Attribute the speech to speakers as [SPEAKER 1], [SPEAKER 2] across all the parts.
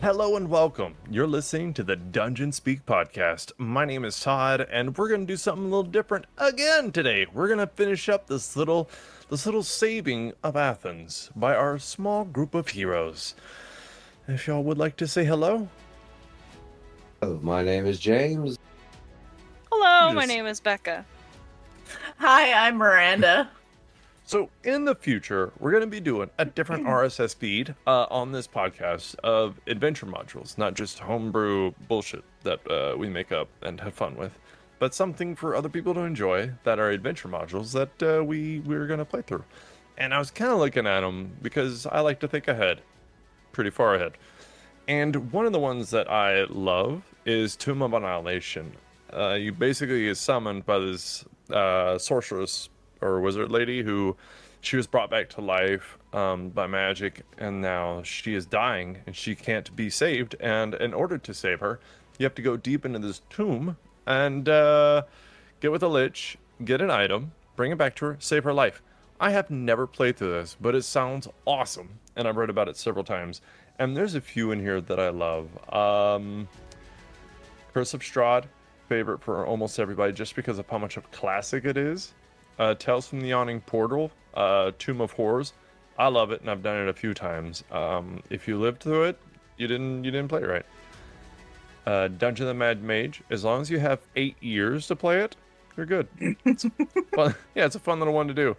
[SPEAKER 1] Hello and welcome. You're listening to the Dungeon Speak podcast. My name is Todd, and we're gonna do something a little different again today. We're gonna finish up this little saving of Athens by our small group of heroes. If y'all would like to say hello,
[SPEAKER 2] Oh, my name is James.
[SPEAKER 3] Hello, my
[SPEAKER 1] Just-
[SPEAKER 3] name is Becca.
[SPEAKER 4] Hi, I'm Miranda.
[SPEAKER 1] So in the future, we're going to be doing a different RSS feed on this podcast of adventure modules, not just homebrew bullshit that we make up and have fun with, but something for other people to enjoy that are adventure modules that we're going to play through. And I was kind of looking at them because I like to think ahead, pretty far ahead. And one of the ones that I love is Tomb of Annihilation. You basically get summoned by this sorceress or wizard lady who she was brought back to life by magic, and now she is dying and she can't be saved. And in order to save her, you have to go deep into this tomb and get with a lich, get an item, bring it back to her, save her life. I have never played through this, but it sounds awesome, and I've read about it several times. And there's a few in here that I love. Curse of Strahd, favorite for almost everybody just because of how much of a classic it is. Tales from the Yawning Portal, Tomb of Horrors. I love it, and I've done it a few times. If you lived through it, you didn't play it right. Dungeon of the Mad Mage. As long as you have 8 years to play it, you're good. It's fun. Yeah, it's a fun little one to do.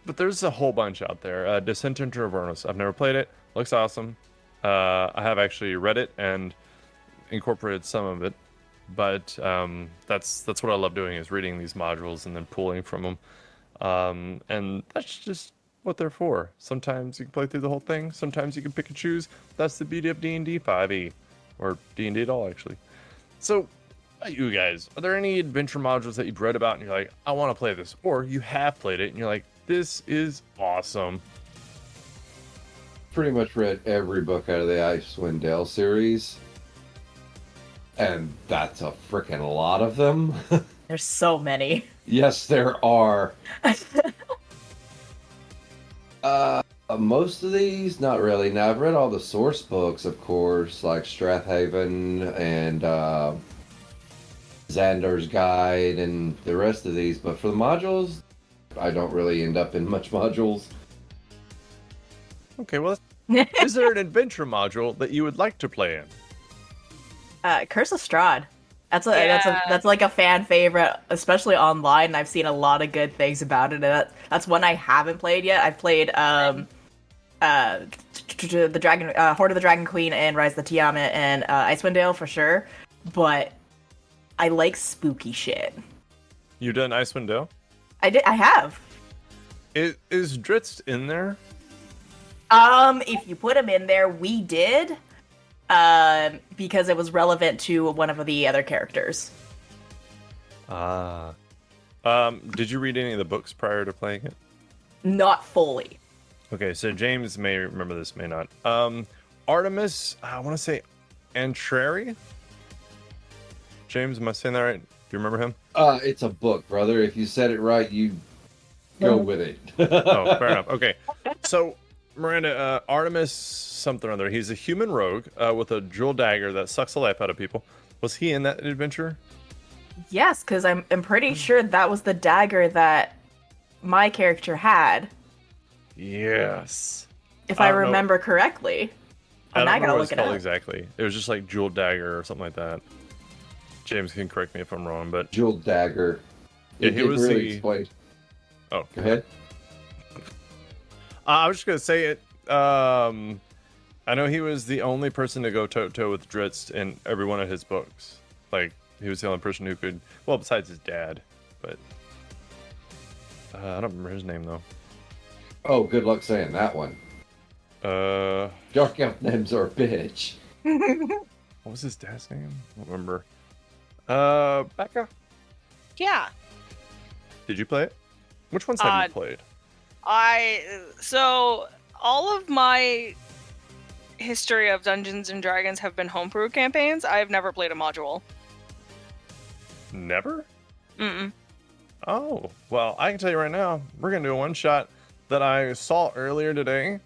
[SPEAKER 1] But there's a whole bunch out there. Descent into Avernus. I've never played it. Looks awesome. I have actually read it and incorporated some of it. But that's what I love doing, is reading these modules and then pulling from them. And that's just what they're for. Sometimes you can play through the whole thing. Sometimes you can pick and choose. That's the beauty of D&D 5e. Or D&D at all, actually. So, you guys, are there any adventure modules that you've read about and you're like, I want to play this? Or you have played it and you're like, this is awesome.
[SPEAKER 2] Pretty much read every book out of the Icewind Dale series. And that's a freaking lot of them.
[SPEAKER 4] There's so many.
[SPEAKER 2] Yes, there are. Most of these, not really. Now, I've read all the source books, of course, like Strathaven and Xandar's Guide and the rest of these. But for the modules, I don't really end up in much modules.
[SPEAKER 1] Okay, well, is there an adventure module that you would like to play in?
[SPEAKER 4] Curse of Strahd.
[SPEAKER 3] Yeah.
[SPEAKER 4] That's like a fan favorite, especially online. I've seen a lot of good things about it. And that's one I haven't played yet. I've played the Dragon Horde of the Dragon Queen and Rise of the Tiamat and Icewind Dale for sure. But I like spooky shit.
[SPEAKER 1] You done Icewind Dale?
[SPEAKER 4] I have.
[SPEAKER 1] Is Dritz in there?
[SPEAKER 4] If you put him in there, we did. Because it was relevant to one of the other characters.
[SPEAKER 1] Did you read any of the books prior to playing it?
[SPEAKER 4] Not fully.
[SPEAKER 1] Okay, so James may remember this, may not. Artemis, I want to say Antrari? James, am I saying that right? Do you remember him?
[SPEAKER 2] It's a book, brother. If you said it right, you go with it.
[SPEAKER 1] Oh, fair enough. Okay, so Miranda, Artemis something or other. He's a human rogue with a jewel dagger that sucks the life out of people. Was he in that adventure?
[SPEAKER 4] Yes, because I'm pretty sure that was the dagger that my character had,
[SPEAKER 1] Yes.
[SPEAKER 4] if I
[SPEAKER 1] don't know.
[SPEAKER 4] remember correctly.
[SPEAKER 1] I
[SPEAKER 4] And
[SPEAKER 1] don't
[SPEAKER 4] I
[SPEAKER 1] know
[SPEAKER 4] gotta
[SPEAKER 1] what
[SPEAKER 4] look
[SPEAKER 1] it's
[SPEAKER 4] it
[SPEAKER 1] called
[SPEAKER 4] up.
[SPEAKER 1] exactly. It was just like jewel dagger or something like that. James can correct me if I'm wrong, but
[SPEAKER 2] Jewel Dagger.
[SPEAKER 1] Yeah,
[SPEAKER 2] It
[SPEAKER 1] he
[SPEAKER 2] didn't
[SPEAKER 1] was
[SPEAKER 2] really
[SPEAKER 1] the-
[SPEAKER 2] explain.
[SPEAKER 1] oh,
[SPEAKER 2] Go ahead.
[SPEAKER 1] I was just gonna say it. I know he was the only person to go toe to toe with Dritz in every one of his books. Like, he was the only person who could. Well, besides his dad, but I don't remember his name though.
[SPEAKER 2] Oh, good luck saying that one.
[SPEAKER 1] Uh,
[SPEAKER 2] Dark Elf names are a bitch.
[SPEAKER 1] what was his dad's name? I don't remember. Becca,
[SPEAKER 3] Yeah,
[SPEAKER 1] did you play it? Which ones have you played?
[SPEAKER 3] so all of my history of Dungeons and Dragons have been homebrew campaigns. I've never played a module.
[SPEAKER 1] Never?
[SPEAKER 3] Mm-mm.
[SPEAKER 1] Oh, well, I can tell you right now, we're gonna do a one shot that I saw earlier today,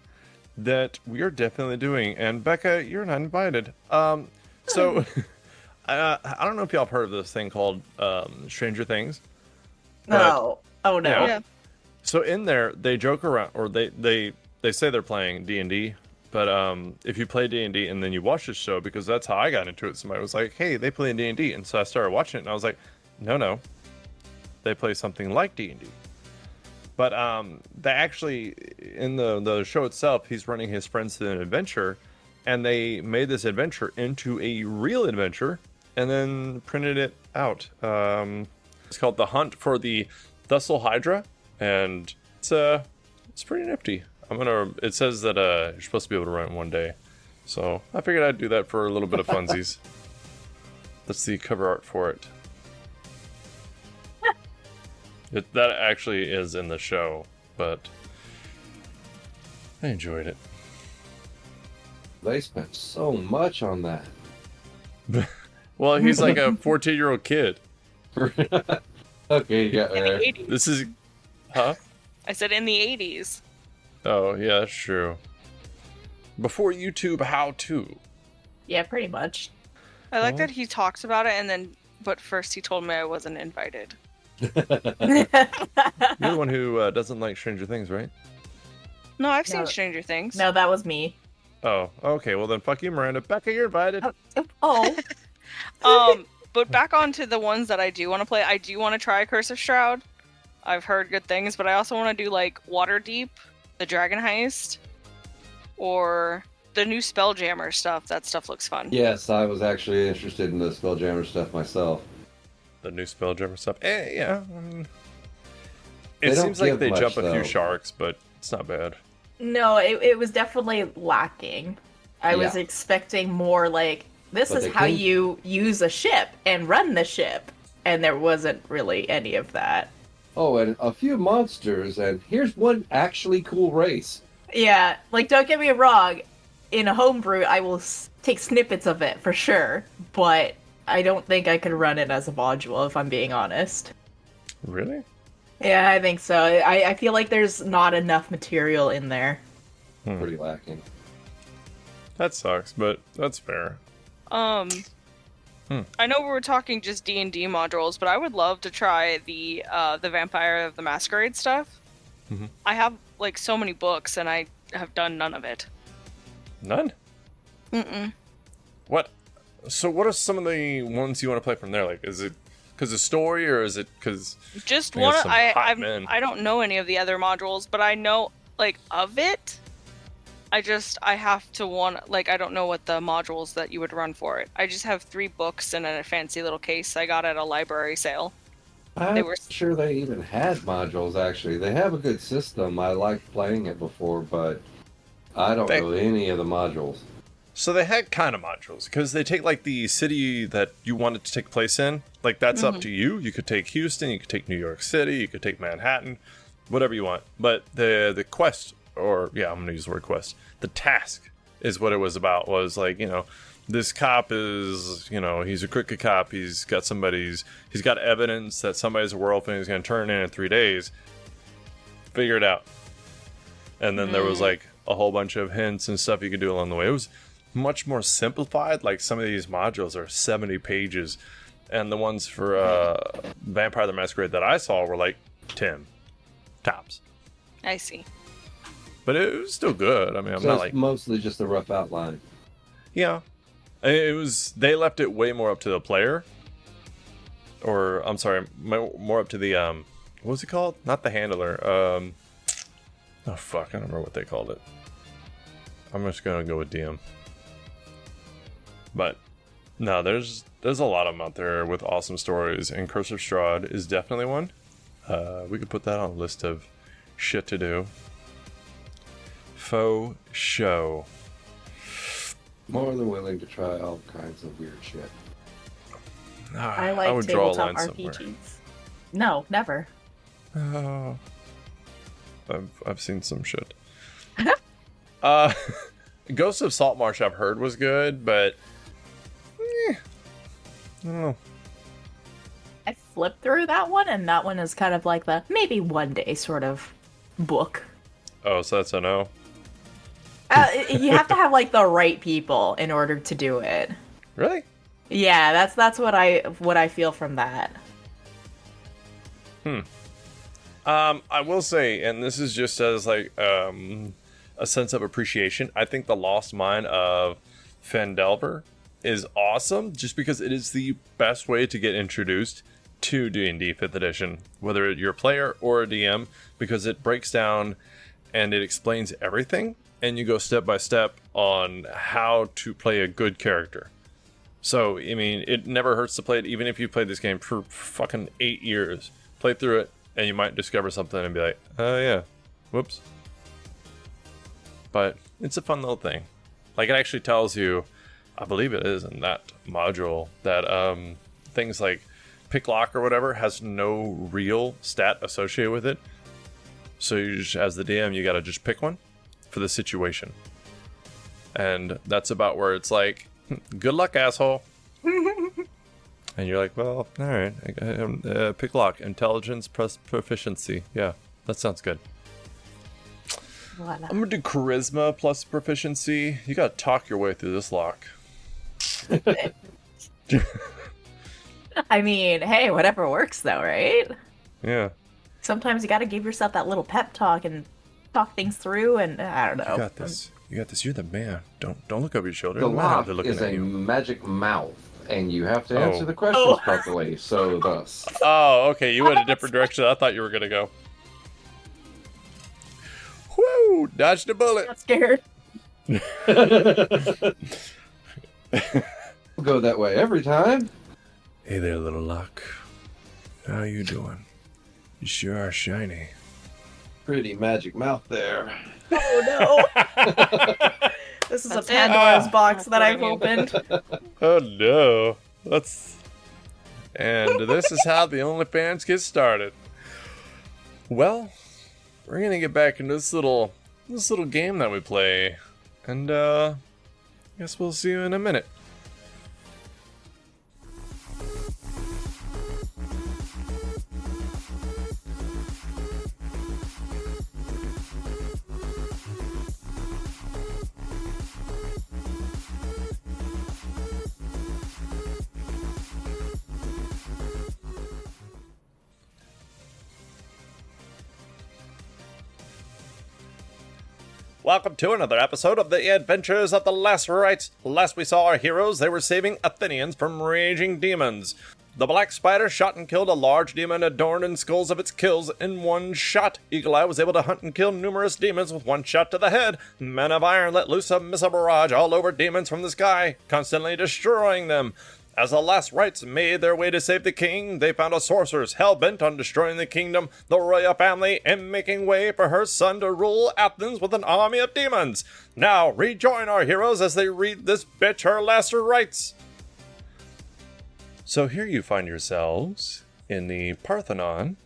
[SPEAKER 1] that we are definitely doing. And Becca, you're not invited. So I don't know if y'all have heard of this thing called Stranger Things. But,
[SPEAKER 4] No. Oh no.
[SPEAKER 1] Yeah. So in there, they joke around, or they say they're playing D&D. But if you play D&D and then you watch this show, because that's how I got into it. Somebody was like, "Hey, they play D&D," and so I started watching it, and I was like, "No, they play something like D&D." But they actually, in the show itself, he's running his friends through an adventure, and they made this adventure into a real adventure, and then printed it out. It's called The Hunt for the Thussel Hydra, and it's pretty nifty. It says that you're supposed to be able to run it one day, so I figured I'd do that for a little bit of funsies. That's the cover art for it. That actually is in the show, but I enjoyed it.
[SPEAKER 2] They spent so much on that.
[SPEAKER 1] Well, he's like a 14-year-old kid.
[SPEAKER 2] Okay, you got
[SPEAKER 3] In
[SPEAKER 2] there.
[SPEAKER 3] the 80s.
[SPEAKER 1] This is, huh?
[SPEAKER 3] I said in the 80s.
[SPEAKER 1] Oh, yeah, that's true. Before YouTube, how to?
[SPEAKER 4] Yeah, pretty much.
[SPEAKER 3] I like that he talks about it but first he told me I wasn't invited.
[SPEAKER 1] You're the one who doesn't like Stranger Things, right?
[SPEAKER 3] No, I've seen
[SPEAKER 4] No.
[SPEAKER 3] Stranger Things.
[SPEAKER 4] No, that was me.
[SPEAKER 1] Oh, okay. Well, then fuck you, Miranda. Becca, you're invited.
[SPEAKER 4] Oh.
[SPEAKER 3] But back on to the ones that I do want to play. I do want to try Curse of Shroud. I've heard good things, but I also want to do like Waterdeep, the Dragon Heist, or the new Spelljammer stuff. That stuff looks fun.
[SPEAKER 2] Yes, I was actually interested in the Spelljammer stuff myself.
[SPEAKER 1] The new Spelljammer stuff. Yeah.
[SPEAKER 2] They
[SPEAKER 1] It
[SPEAKER 2] don't
[SPEAKER 1] seems like
[SPEAKER 2] give
[SPEAKER 1] they
[SPEAKER 2] much,
[SPEAKER 1] jump a few
[SPEAKER 2] though.
[SPEAKER 1] sharks, but it's not bad.
[SPEAKER 4] No, it was definitely lacking. I was
[SPEAKER 2] Yeah.
[SPEAKER 4] expecting more like, this
[SPEAKER 2] But
[SPEAKER 4] is
[SPEAKER 2] they
[SPEAKER 4] how
[SPEAKER 2] can-
[SPEAKER 4] you use a ship and run the ship. And there wasn't really any of that.
[SPEAKER 2] Oh, and a few monsters, and here's one actually cool race.
[SPEAKER 4] Yeah, like, don't get me wrong. In a homebrew, I will take snippets of it for sure. But I don't think I could run it as a module, if I'm being honest.
[SPEAKER 1] Really?
[SPEAKER 4] Yeah, I think so. I feel like there's not enough material in there.
[SPEAKER 2] Pretty lacking.
[SPEAKER 1] That sucks, but that's fair.
[SPEAKER 3] I know we were talking just D&D modules, but I would love to try the Vampire of the Masquerade stuff.
[SPEAKER 1] Mhm.
[SPEAKER 3] I have like so many books, and I have done none of it.
[SPEAKER 1] None?
[SPEAKER 3] Mm-mm.
[SPEAKER 1] What? So what are some of the ones you want to play from there? Like, is it because of story, or is it because...
[SPEAKER 3] Just
[SPEAKER 1] I got
[SPEAKER 3] one.
[SPEAKER 1] some hot
[SPEAKER 3] I
[SPEAKER 1] men.
[SPEAKER 3] I don't know any of the other modules, but I know like of it. I have to I don't know what the modules that you would run for it. I just have 3 books in a fancy little case I got at a library sale.
[SPEAKER 2] I'm
[SPEAKER 3] were-
[SPEAKER 2] sure they even had modules, actually. They have a good system. I liked playing it before, but I don't know any of the modules.
[SPEAKER 1] So they had kind of modules, because they take like the city that you want it to take place in. Like, that's up to you. You could take Houston, you could take New York City, you could take Manhattan, whatever you want. But the quest, or yeah, I'm gonna use the word quest. The task is what it was about. Was like, this cop is, he's a crooked cop. He's got evidence that somebody's a werewolf, and he's gonna turn in 3 days. Figure it out. And then there was like a whole bunch of hints and stuff you could do along the way. It was much more simplified. Like, some of these modules are 70 pages, and the ones for Vampire the Masquerade that I saw were like 10 tops.
[SPEAKER 3] I see.
[SPEAKER 1] But it was still good. I mean, I'm
[SPEAKER 2] So
[SPEAKER 1] not
[SPEAKER 2] it's
[SPEAKER 1] like...
[SPEAKER 2] mostly just a rough outline.
[SPEAKER 1] Yeah. It was... They left it way more up to the player. Or, I'm sorry, more up to the, what was it called? Not the handler. Oh, fuck. I don't remember what they called it. I'm just gonna go with DM. But, no, there's a lot of them out there with awesome stories, and Curse of Strahd is definitely one. We could put that on a list of shit to do. Faux show.
[SPEAKER 2] More than willing to try all kinds of weird shit.
[SPEAKER 4] I like
[SPEAKER 1] would draw a
[SPEAKER 4] tabletop
[SPEAKER 1] line somewhere.
[SPEAKER 4] RPGs. No, never.
[SPEAKER 1] Oh. I've seen some shit. Ghost of Saltmarsh I've heard was good, but I don't know.
[SPEAKER 4] I flipped through that one, and that one is kind of like the maybe one day sort of book.
[SPEAKER 1] Oh, so that's a no.
[SPEAKER 4] You have to have like the right people in order to do it.
[SPEAKER 1] Really?
[SPEAKER 4] Yeah, that's what I feel from that.
[SPEAKER 1] I will say, and this is just as like a sense of appreciation. I think the Lost Mine of Phandelver is awesome, just because it is the best way to get introduced to D&D 5th edition, whether you're a player or a DM, because it breaks down and it explains everything, and you go step by step on how to play a good character. So, I mean, it never hurts to play it, even if you played this game for fucking 8 years. Play through it, and you might discover something and be like, oh yeah, whoops. But it's a fun little thing. Like, it actually tells you, I believe it is in that module, that things like pick lock or whatever has no real stat associated with it. So you just, as the DM, you gotta just pick one for the situation. And that's about where it's like, good luck, asshole. And you're like, well, all right. Pick lock, intelligence plus proficiency. Yeah, that sounds good.
[SPEAKER 4] Voila.
[SPEAKER 1] I'm gonna do charisma plus proficiency. You gotta talk your way through this lock.
[SPEAKER 4] I mean, hey, whatever works though, right?
[SPEAKER 1] Yeah.
[SPEAKER 4] Sometimes you got to give yourself that little pep talk and talk things through, and I don't know.
[SPEAKER 1] You got this. You got this. You're the man. Don't look over your shoulder.
[SPEAKER 2] The
[SPEAKER 1] Wow,
[SPEAKER 2] lock
[SPEAKER 1] they're looking
[SPEAKER 2] is
[SPEAKER 1] at
[SPEAKER 2] a
[SPEAKER 1] you.
[SPEAKER 2] magic mouth, and you have to answer
[SPEAKER 1] Oh.
[SPEAKER 2] the questions
[SPEAKER 4] Oh.
[SPEAKER 2] properly. So thus,
[SPEAKER 1] Oh, okay. You went a different direction. I thought you were gonna go. Woo! Dodged a bullet.
[SPEAKER 4] Not scared.
[SPEAKER 2] we'll go that way every time.
[SPEAKER 1] Hey there, little lock. How you doing? You sure are shiny.
[SPEAKER 2] Pretty magic mouth there.
[SPEAKER 4] Oh no! This is
[SPEAKER 3] That's
[SPEAKER 4] a
[SPEAKER 3] it.
[SPEAKER 4] Pandora's box that I've
[SPEAKER 3] Recording
[SPEAKER 4] opened.
[SPEAKER 1] Oh no. And this is how the OnlyFans get started. Well, we're gonna get back into this little game that we play, and guess we'll see you in a minute. Welcome to another episode of the Adventures of the Last Rites. Last we saw our heroes, they were saving Athenians from raging demons. The Black Spider shot and killed a large demon adorned in skulls of its kills in one shot. Eagle Eye was able to hunt and kill numerous demons with one shot to the head. Men of Iron let loose a missile barrage all over demons from the sky, constantly destroying them. As the Last Rites made their way to save the king, they found a sorceress hell-bent on destroying the kingdom, the royal family, and making way for her son to rule Athens with an army of demons. Now, rejoin our heroes as they read this bitch her last rites. So here you find yourselves in the Parthenon,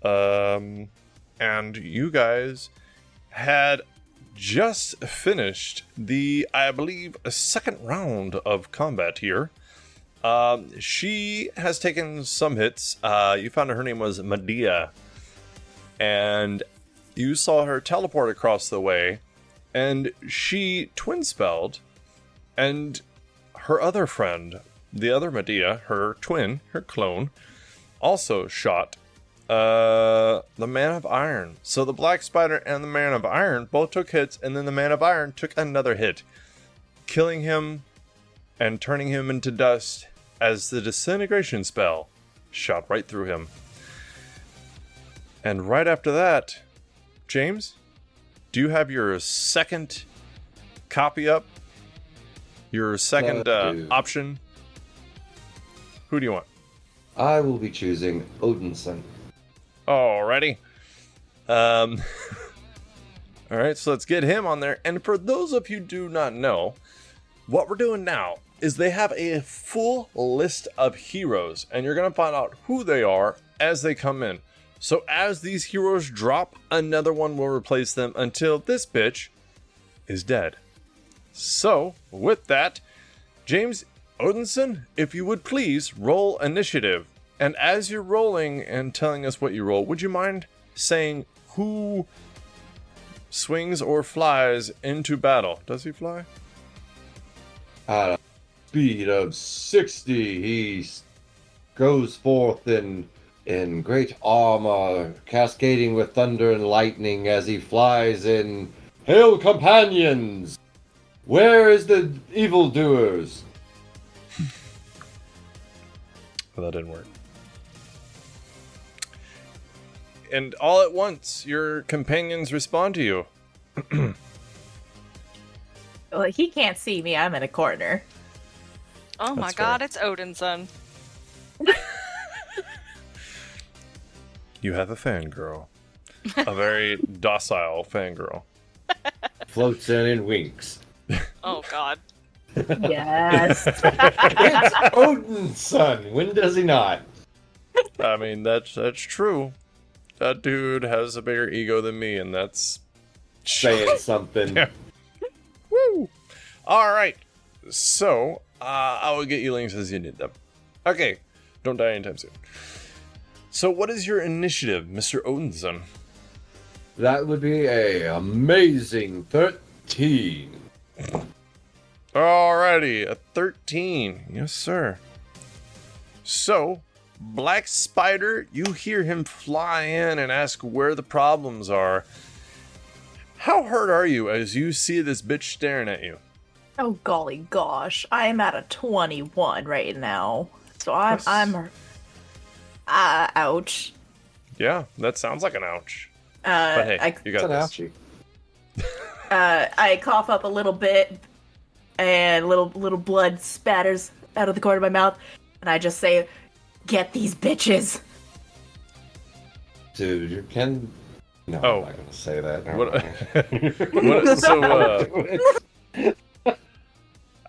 [SPEAKER 1] and you guys had just finished the, I believe, second round of combat here. She has taken some hits. You found her name was Medea, and you saw her teleport across the way, and she twin-spelled, and her other friend, the other Medea, her twin, her clone, also shot the Man of Iron. So the Black Spider and the Man of Iron both took hits, and then the Man of Iron took another hit, killing him and turning him into dust as the disintegration spell shot right through him. And right after that, James, do you have your second copy up? Your second option? Who do you want?
[SPEAKER 2] I will be choosing Odinson.
[SPEAKER 1] Alrighty. Alright, so let's get him on there. And for those of you who do not know, what we're doing now is they have a full list of heroes, and you're going to find out who they are as they come in. So as these heroes drop, another one will replace them until this bitch is dead. So, with that, James Odinson, if you would please roll initiative. And as you're rolling and telling us what you roll, would you mind saying who swings or flies into battle. Does he fly?
[SPEAKER 2] At a speed of 60, he goes forth in great armor, cascading with thunder and lightning as he flies in. Hail, companions! Where is the evildoers?
[SPEAKER 1] Well, that didn't work. And all at once, your companions respond to you.
[SPEAKER 4] Well, he can't see me. I'm in a corner.
[SPEAKER 3] Oh my
[SPEAKER 1] That's
[SPEAKER 3] god,
[SPEAKER 1] fair.
[SPEAKER 3] it's Odin's son.
[SPEAKER 1] You have a fangirl. A very docile fangirl.
[SPEAKER 2] Floats in and winks.
[SPEAKER 3] Oh god.
[SPEAKER 4] Yes.
[SPEAKER 2] It's Odin's son. When does he not?
[SPEAKER 1] I mean, that's true. That dude has a bigger ego than me, and that's
[SPEAKER 2] Saying something.
[SPEAKER 1] Yeah. Woo! All right. So, I will get you links as you need them. Okay. Don't die anytime soon. So, what is your initiative, Mr. Odinson?
[SPEAKER 2] That would be a amazing 13.
[SPEAKER 1] Alrighty, a 13. Yes, sir. So, Black Spider, you hear him fly in and ask where the problems are. How hurt are you as you see this bitch staring at you?
[SPEAKER 4] Oh golly gosh, I'm at a 21 right now. So I'm ouch.
[SPEAKER 1] Yeah, that sounds like an ouch. But hey, you got
[SPEAKER 2] It's
[SPEAKER 1] this.
[SPEAKER 2] an ouchie.
[SPEAKER 4] I cough up a little bit, and little blood spatters out of the corner of my mouth, and I just say, "Get these bitches."
[SPEAKER 2] Dude, you can. No,
[SPEAKER 1] Oh.
[SPEAKER 2] I'm not gonna say that.
[SPEAKER 1] What, all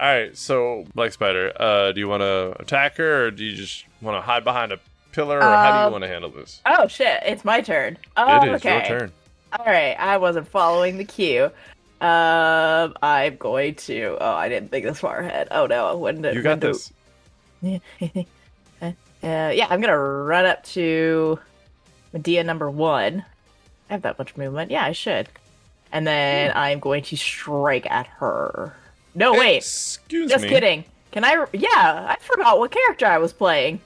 [SPEAKER 1] right, so Black Spider, do you want to attack her, or do you just want to hide behind a pillar, or how do you want to handle this?
[SPEAKER 4] Oh shit, it's my turn. Oh,
[SPEAKER 1] It is
[SPEAKER 4] okay.
[SPEAKER 1] your turn.
[SPEAKER 4] All right, I wasn't following the cue. I'm going to. Oh, I didn't think this far ahead. Oh no,
[SPEAKER 1] You got this.
[SPEAKER 4] Yeah, I'm gonna run up to Medea number 1. I have that much movement. Yeah, I should. And then I'm going to strike at her. No, wait.
[SPEAKER 1] Excuse
[SPEAKER 4] Just
[SPEAKER 1] me.
[SPEAKER 4] kidding. Can I? Yeah, I forgot what character I was playing.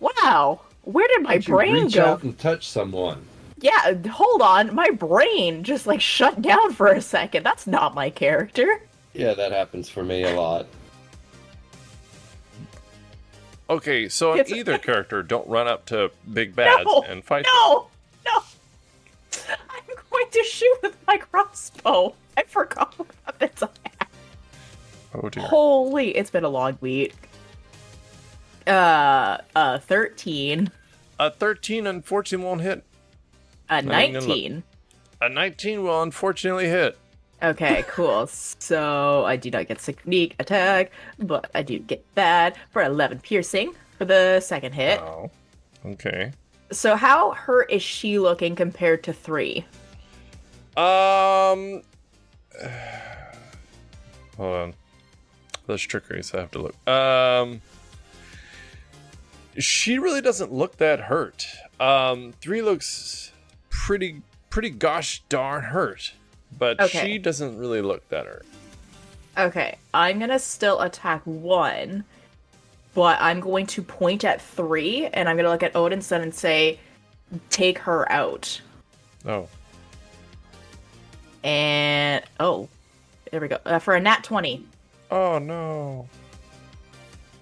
[SPEAKER 4] Wow, where did my
[SPEAKER 2] Did you
[SPEAKER 4] brain
[SPEAKER 2] reach
[SPEAKER 4] go?
[SPEAKER 2] out and touch someone?
[SPEAKER 4] Yeah, hold on. My brain just like shut down for a second. That's not my character.
[SPEAKER 2] Yeah, that happens for me a lot.
[SPEAKER 1] Okay, so on
[SPEAKER 4] It's-
[SPEAKER 1] either character, don't run up to big bads
[SPEAKER 4] No,
[SPEAKER 1] and fight them.
[SPEAKER 4] No, no. I'm going to shoot with my crossbow. I forgot what weapons I have.
[SPEAKER 1] Oh dear.
[SPEAKER 4] Holy, it's been a long week. 13.
[SPEAKER 1] A 13 unfortunately won't hit.
[SPEAKER 4] A
[SPEAKER 1] Not even gonna look.
[SPEAKER 4] 19.
[SPEAKER 1] A 19 will unfortunately hit.
[SPEAKER 4] Okay, cool. So I do not get sneak attack, but I do get that for 11 piercing for the second hit.
[SPEAKER 1] Oh. Okay.
[SPEAKER 4] So how hurt is she looking compared to 3?
[SPEAKER 1] Hold on. That's trickery, so I have to look. She really doesn't look that hurt. 3 looks pretty gosh darn hurt. But
[SPEAKER 4] Okay.
[SPEAKER 1] she doesn't really look that hurt.
[SPEAKER 4] Okay, I'm gonna still attack 1, but I'm going to point at 3, and I'm gonna look at Odinson and say, take her out.
[SPEAKER 1] Oh.
[SPEAKER 4] And, oh, there we go. For a nat 20.
[SPEAKER 1] Oh no.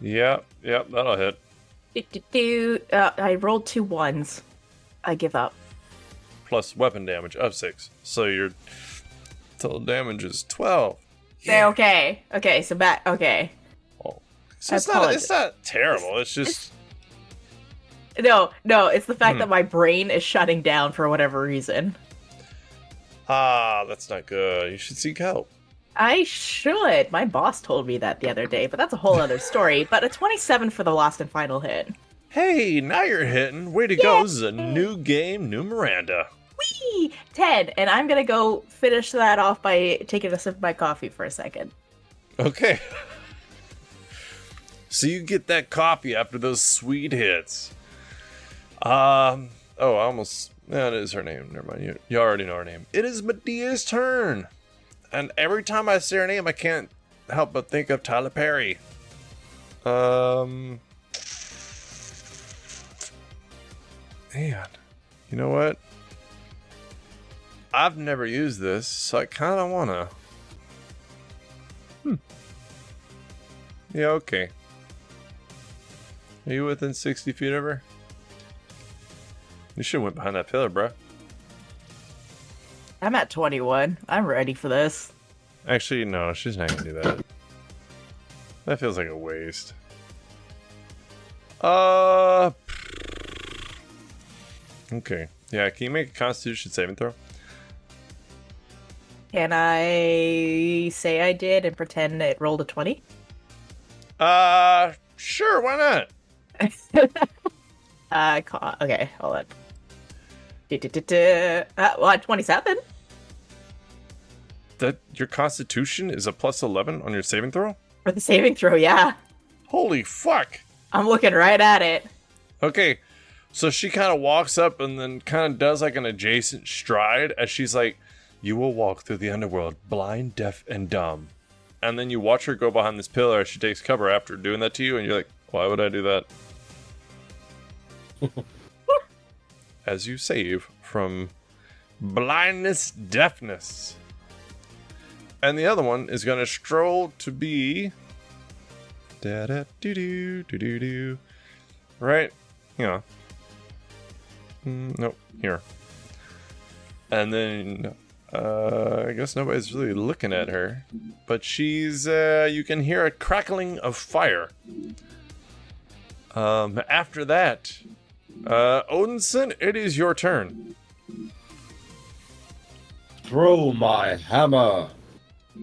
[SPEAKER 1] Yep, that'll hit.
[SPEAKER 4] I rolled 2 1s. I give up.
[SPEAKER 1] Plus weapon damage of 6. So your total damage is 12.
[SPEAKER 4] Okay, so back, okay.
[SPEAKER 1] Oh.
[SPEAKER 4] I
[SPEAKER 1] It's not terrible. It's just
[SPEAKER 4] No, it's the fact that my brain is shutting down for whatever reason.
[SPEAKER 1] that's not good. You should seek help.
[SPEAKER 4] I should. My boss told me that the other day, but that's a whole other story. But a 27 for the last and final hit.
[SPEAKER 1] Hey, now you're hitting. Way to go. This is a new game, new Miranda.
[SPEAKER 4] Whee! 10. And I'm going to go finish that off by taking a sip of my coffee for a second.
[SPEAKER 1] Okay. So you get that coffee after those sweet hits. I almost That is her name. Never mind. You already know her name. It is Medea's turn. And every time I say her name, I can't help but think of Tyler Perry. Man. You know what? I've never used this, so I kind of want to... Yeah, okay. Are you within 60 feet of her? You should have went behind that pillar, bro.
[SPEAKER 4] I'm at 21. I'm ready for this.
[SPEAKER 1] Actually, no, she's not gonna do that. That feels like a waste. Okay. Yeah, can you make a Constitution saving throw?
[SPEAKER 4] Can I say I did and pretend it rolled a 20?
[SPEAKER 1] Sure, why not?
[SPEAKER 4] Okay, hold on. What, 27?
[SPEAKER 1] That your Constitution is a plus 11 on your saving throw?
[SPEAKER 4] For the saving throw, yeah.
[SPEAKER 1] Holy fuck!
[SPEAKER 4] I'm looking right at it.
[SPEAKER 1] Okay, so she kind of walks up and then kind of does like an adjacent stride as she's like, "You will walk through the underworld, blind, deaf, and dumb." And then you watch her go behind this pillar as she takes cover after doing that to you, and you're like, "Why would I do that?" As you save from blindness, deafness. And the other one is going to stroll to be... Da-da-doo-doo-doo-doo-doo. Right? Yeah. Nope. Here. And then... I guess nobody's really looking at her. But she's... you can hear a crackling of fire. After that... Odinson, it is your turn.
[SPEAKER 2] Throw my hammer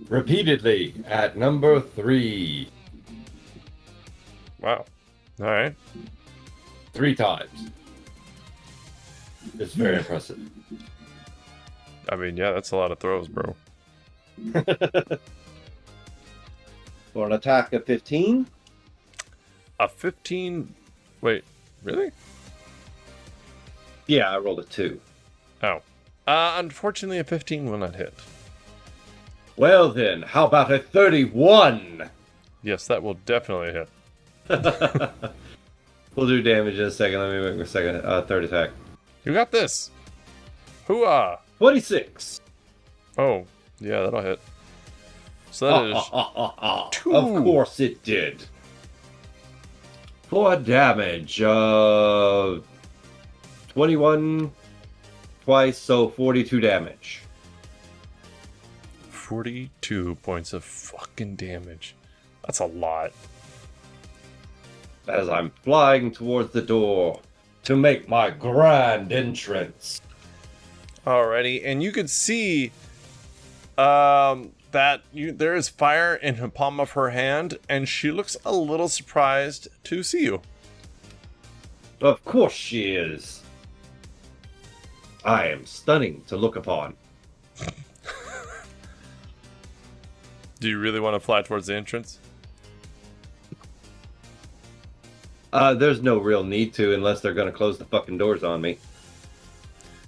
[SPEAKER 2] repeatedly at number 3.
[SPEAKER 1] Wow. Alright.
[SPEAKER 2] 3 times. It's very impressive.
[SPEAKER 1] I mean, yeah, that's a lot of throws, bro.
[SPEAKER 5] For an attack of 15?
[SPEAKER 1] A 15... Wait, really?
[SPEAKER 5] Yeah, I rolled a 2.
[SPEAKER 1] Oh. Unfortunately, a 15 will not hit.
[SPEAKER 2] Well then, how about a 31?
[SPEAKER 1] Yes, that will definitely hit.
[SPEAKER 2] We'll do damage in a second. Let me make my second third attack.
[SPEAKER 1] You got this! Hooah!
[SPEAKER 2] 26.
[SPEAKER 1] Oh, yeah, that'll hit. So that is...
[SPEAKER 2] Of course it did. For damage of 21 twice, so 42 damage.
[SPEAKER 1] 42 points of fucking damage. That's a lot.
[SPEAKER 2] As I'm flying towards the door to make my grand entrance.
[SPEAKER 1] Alrighty, and you can see there is fire in the palm of her hand, and she looks a little surprised to see you.
[SPEAKER 2] Of course she is. I am stunning to look upon.
[SPEAKER 1] Do you really want to fly towards the entrance?
[SPEAKER 2] There's no real need to unless they're going to close the fucking doors on me.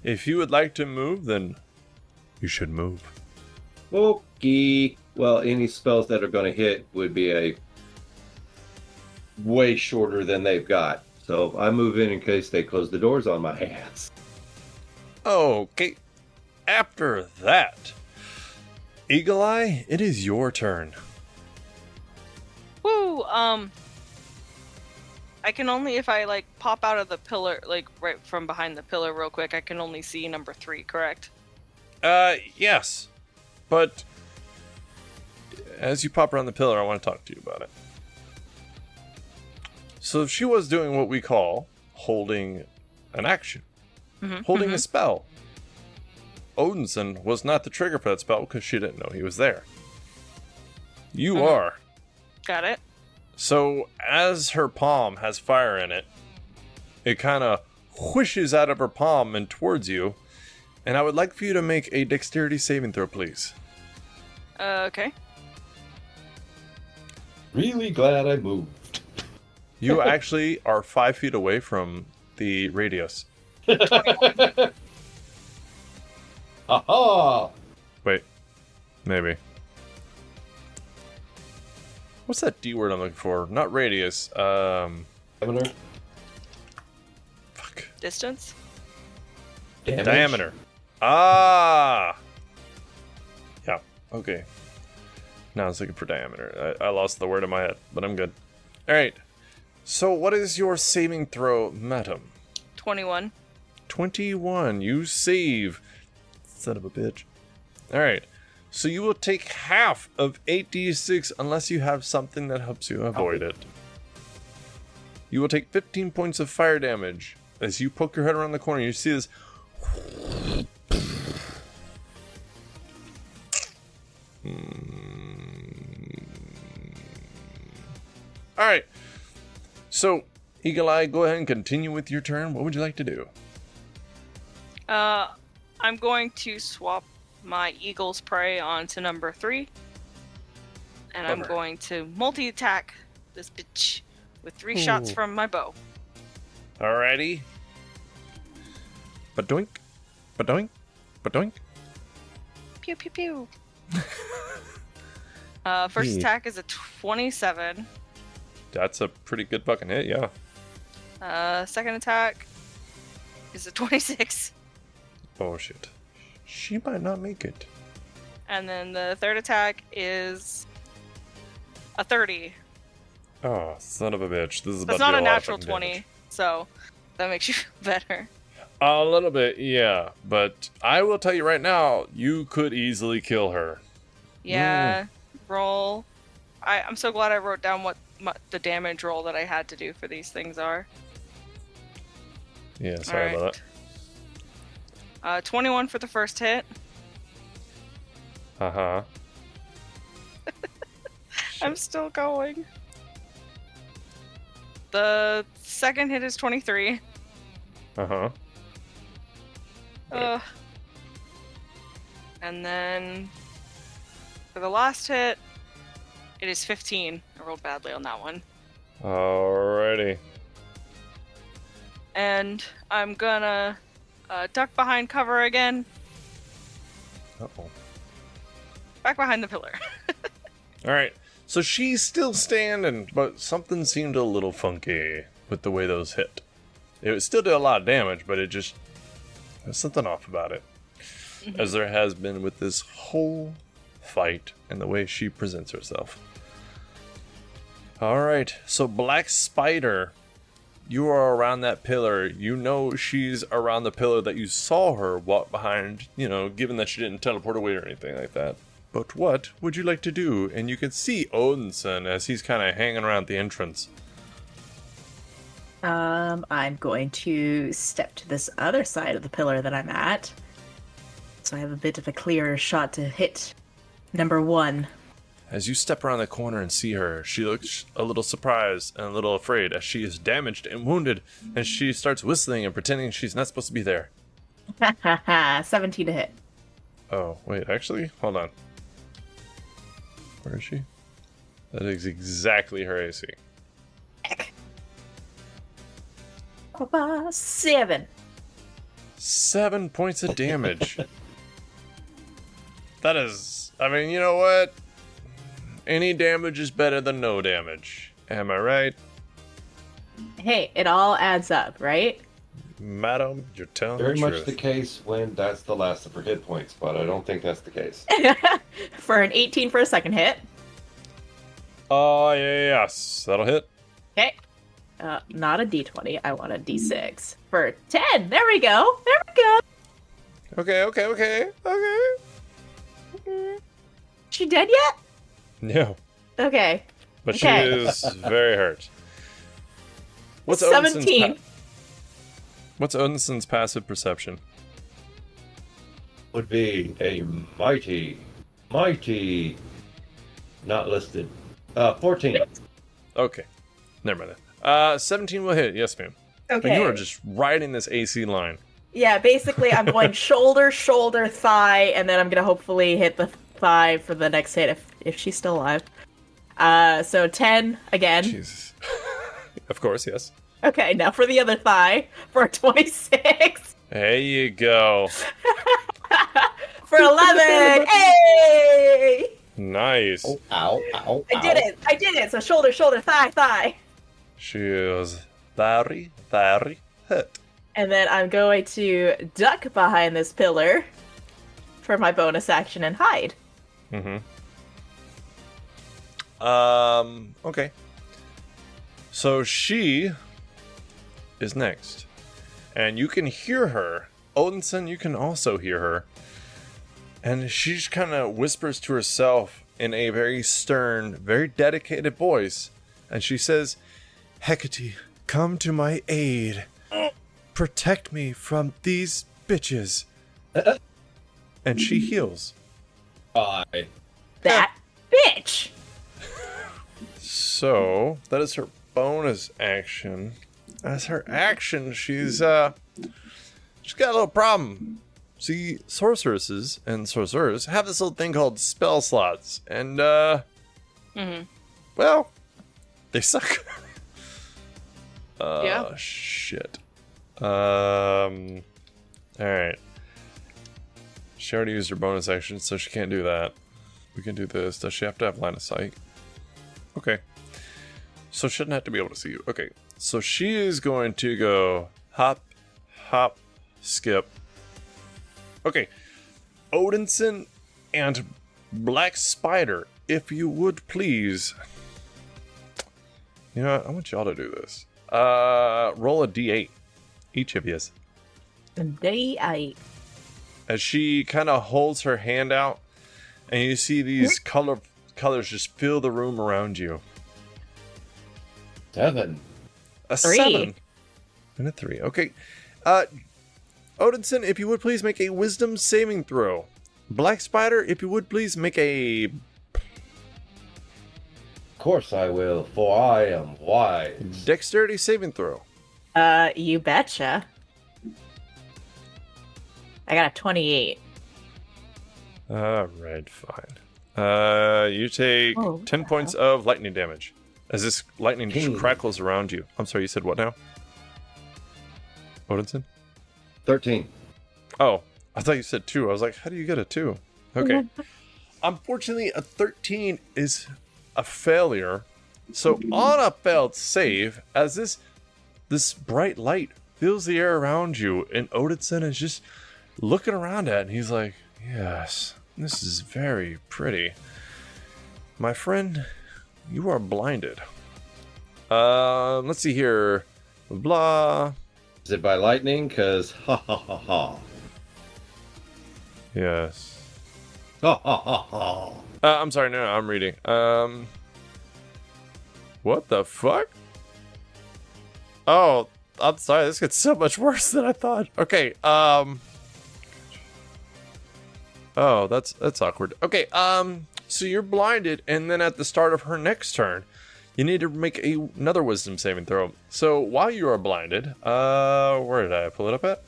[SPEAKER 1] If you would like to move, then you should move.
[SPEAKER 2] Okay. Well, any spells that are going to hit would be a way shorter than they've got. So I move in case they close the doors on my ass.
[SPEAKER 1] Okay. After that, Eagle Eye, it is your turn.
[SPEAKER 3] Woo! I can only, if I like pop out of the pillar, like right from behind the pillar real quick, I can only see number 3, correct?
[SPEAKER 1] Yes. But as you pop around the pillar, I want to talk to you about it. So she was doing what we call holding an action. Holding a spell. Odinson was not the trigger for that spell because she didn't know he was there. You are.
[SPEAKER 3] Got it.
[SPEAKER 1] So as her palm has fire in it, it kind of whooshes out of her palm and towards you. And I would like for you to make a dexterity saving throw, please.
[SPEAKER 3] Okay.
[SPEAKER 2] Really glad I moved.
[SPEAKER 1] You actually are 5 feet away from the radius.
[SPEAKER 2] Aha!
[SPEAKER 1] Wait. Maybe. What's that D word I'm looking for? Not radius.
[SPEAKER 2] Diameter.
[SPEAKER 1] Fuck.
[SPEAKER 3] Distance?
[SPEAKER 2] Damage.
[SPEAKER 1] Diameter. Ah! Yeah, okay. Now I was looking for diameter. I lost the word in my head, but I'm good. Alright. So what is your saving throw, madam?
[SPEAKER 3] 21.
[SPEAKER 1] 21. You save. Son of a bitch. Alright. So you will take half of 8d6 unless you have something that helps you avoid it. You will take 15 points of fire damage. As you poke your head around the corner, you see this. Alright. So, Eagle Eye, go ahead and continue with your turn. What would you like to do?
[SPEAKER 3] I'm going to swap my Eagle's Prey onto number 3. And I'm
[SPEAKER 1] Bummer.
[SPEAKER 3] going to multi-attack this bitch with 3 shots from my bow.
[SPEAKER 1] Alrighty. Badoink. Badoink. Badoink.
[SPEAKER 3] Pew pew pew. First
[SPEAKER 1] Neat.
[SPEAKER 3] attack is a 27.
[SPEAKER 1] That's a pretty good fucking hit, yeah.
[SPEAKER 3] Second attack is a 26.
[SPEAKER 1] Oh shit. She might not make it.
[SPEAKER 3] And then the third attack is a 30.
[SPEAKER 1] Oh, son of a bitch. This is about
[SPEAKER 3] That's
[SPEAKER 1] to
[SPEAKER 3] not
[SPEAKER 1] be
[SPEAKER 3] a
[SPEAKER 1] a lot of
[SPEAKER 3] natural
[SPEAKER 1] fucking
[SPEAKER 3] 20,
[SPEAKER 1] damage.
[SPEAKER 3] so that makes you feel better.
[SPEAKER 1] A little bit, yeah. But I will tell you right now, you could easily kill her.
[SPEAKER 3] Yeah, roll. I'm so glad I wrote down what the damage roll that I had to do for these things are.
[SPEAKER 1] Yeah, sorry about that.
[SPEAKER 3] 21 for the first hit.
[SPEAKER 1] Uh-huh.
[SPEAKER 3] I'm still going. The second hit is 23.
[SPEAKER 1] Uh-huh.
[SPEAKER 3] And then for the last hit, it is 15. I rolled badly on that one.
[SPEAKER 1] Alrighty.
[SPEAKER 3] And I'm gonna duck behind cover again,
[SPEAKER 1] Uh-oh.
[SPEAKER 3] back behind the pillar.
[SPEAKER 1] Alright. So she's still standing, but something seemed a little funky with the way those hit. It still did a lot of damage, but it just... there's something off about it. As there has been with this whole fight and the way she presents herself. Alright, so Black Spider, you are around that pillar. You know she's around the pillar that you saw her walk behind, you know, given that she didn't teleport away or anything like that. But what would you like to do? And you can see Odinson as he's kind of hanging around the entrance.
[SPEAKER 4] I'm going to step to this other side of the pillar that I'm at. So I have a bit of a clearer shot to hit number 1.
[SPEAKER 1] As you step around the corner and see her, she looks a little surprised and a little afraid as she is damaged and wounded, and she starts whistling and pretending she's not supposed to be there.
[SPEAKER 4] 17 to hit.
[SPEAKER 1] Oh, wait, actually? Hold on. Where is she? That is exactly her AC.
[SPEAKER 4] 7.
[SPEAKER 1] 7 points of damage. That is... I mean, you know what? Any damage is better than no damage. Am I right?
[SPEAKER 4] Hey, it all adds up, right?
[SPEAKER 1] Madam, you're telling
[SPEAKER 2] Very
[SPEAKER 1] the
[SPEAKER 2] much
[SPEAKER 1] truth.
[SPEAKER 2] the case when that's the last of her hit points, but I don't think that's the case.
[SPEAKER 4] For an 18 for a second hit.
[SPEAKER 1] Oh, yes. That'll hit.
[SPEAKER 4] Okay. Not a d20. I want a d6. For 10. There we go. There we go.
[SPEAKER 1] Okay.
[SPEAKER 4] She dead yet?
[SPEAKER 1] No.
[SPEAKER 4] Okay.
[SPEAKER 1] But
[SPEAKER 4] Okay.
[SPEAKER 1] she is very hurt. What's
[SPEAKER 4] 17.
[SPEAKER 1] What's Odinson's passive perception?
[SPEAKER 2] Would be a mighty, not listed. 14.
[SPEAKER 1] Okay. Never mind that. 17 will hit. Yes, ma'am.
[SPEAKER 4] Okay.
[SPEAKER 1] But you are just riding this AC line.
[SPEAKER 4] Yeah, basically I'm going shoulder, thigh, and then I'm gonna hopefully hit the thigh for the next hit if she's still alive. So 10 again.
[SPEAKER 1] Jesus. Of course, yes.
[SPEAKER 4] Okay, now for the other thigh for a 26.
[SPEAKER 1] There you go.
[SPEAKER 4] For 11! Hey!
[SPEAKER 1] Nice.
[SPEAKER 2] Oh, ow, ow,
[SPEAKER 4] I did it! I did it! So shoulder, shoulder, thigh, thigh.
[SPEAKER 1] She is very, very hit.
[SPEAKER 4] And then I'm going to duck behind this pillar for my bonus action and hide.
[SPEAKER 1] Okay. So she is next. And you can hear her. Odinson, you can also hear her. And she just kind of whispers to herself in a very stern, very dedicated voice. And she says, Hecate, come to my aid. Protect me from these bitches. And she heals.
[SPEAKER 2] Bye.
[SPEAKER 4] That bitch!
[SPEAKER 1] So, that is her bonus action. As her action, she's got a little problem. See, sorceresses and sorcerers have this little thing called spell slots. And, well, they suck.
[SPEAKER 3] Yeah.
[SPEAKER 1] Shit. Alright. She already used her bonus action, so she can't do that. We can do this. Does she have to have line of sight? Okay. So she shouldn't have to be able to see you. Okay. So she is going to go hop, hop, skip. Okay. Odinson and Black Spider, if you would please. You know what? I want y'all to do this. Roll a d8. Each of you.
[SPEAKER 4] D8.
[SPEAKER 1] As she kind of holds her hand out, and you see these colors just fill the room around you.
[SPEAKER 2] 7.
[SPEAKER 1] A
[SPEAKER 4] 3.
[SPEAKER 1] 7 and a 3. Okay. Odinson, if you would please make a wisdom saving throw. Black Spider, if you would please make a...
[SPEAKER 2] Of course I will, for I am wise.
[SPEAKER 1] dexterity saving throw.
[SPEAKER 4] You betcha. I got a 28.
[SPEAKER 1] Alright, fine. You take 10 points of lightning damage. As this lightning just crackles around you. I'm sorry, you said what now? Odinson?
[SPEAKER 2] 13.
[SPEAKER 1] Oh, I thought you said 2. I was like, how do you get a 2? Okay. Unfortunately, a 13 is a failure. So on a failed save, as this bright light fills the air around you, and Odinson is just looking around at it, and he's like, yes, this is very pretty. My friend, you are blinded. Let's see here. Blah.
[SPEAKER 2] Is it by lightning? Because ha ha ha ha.
[SPEAKER 1] Yes.
[SPEAKER 2] Ha ha ha ha.
[SPEAKER 1] I'm sorry, no, I'm reading. What the fuck? Oh, I'm sorry, this gets so much worse than I thought. Okay, oh, that's awkward. Okay, so you're blinded, and then at the start of her next turn, you need to make another wisdom saving throw. So while you are blinded, where did I pull it up at?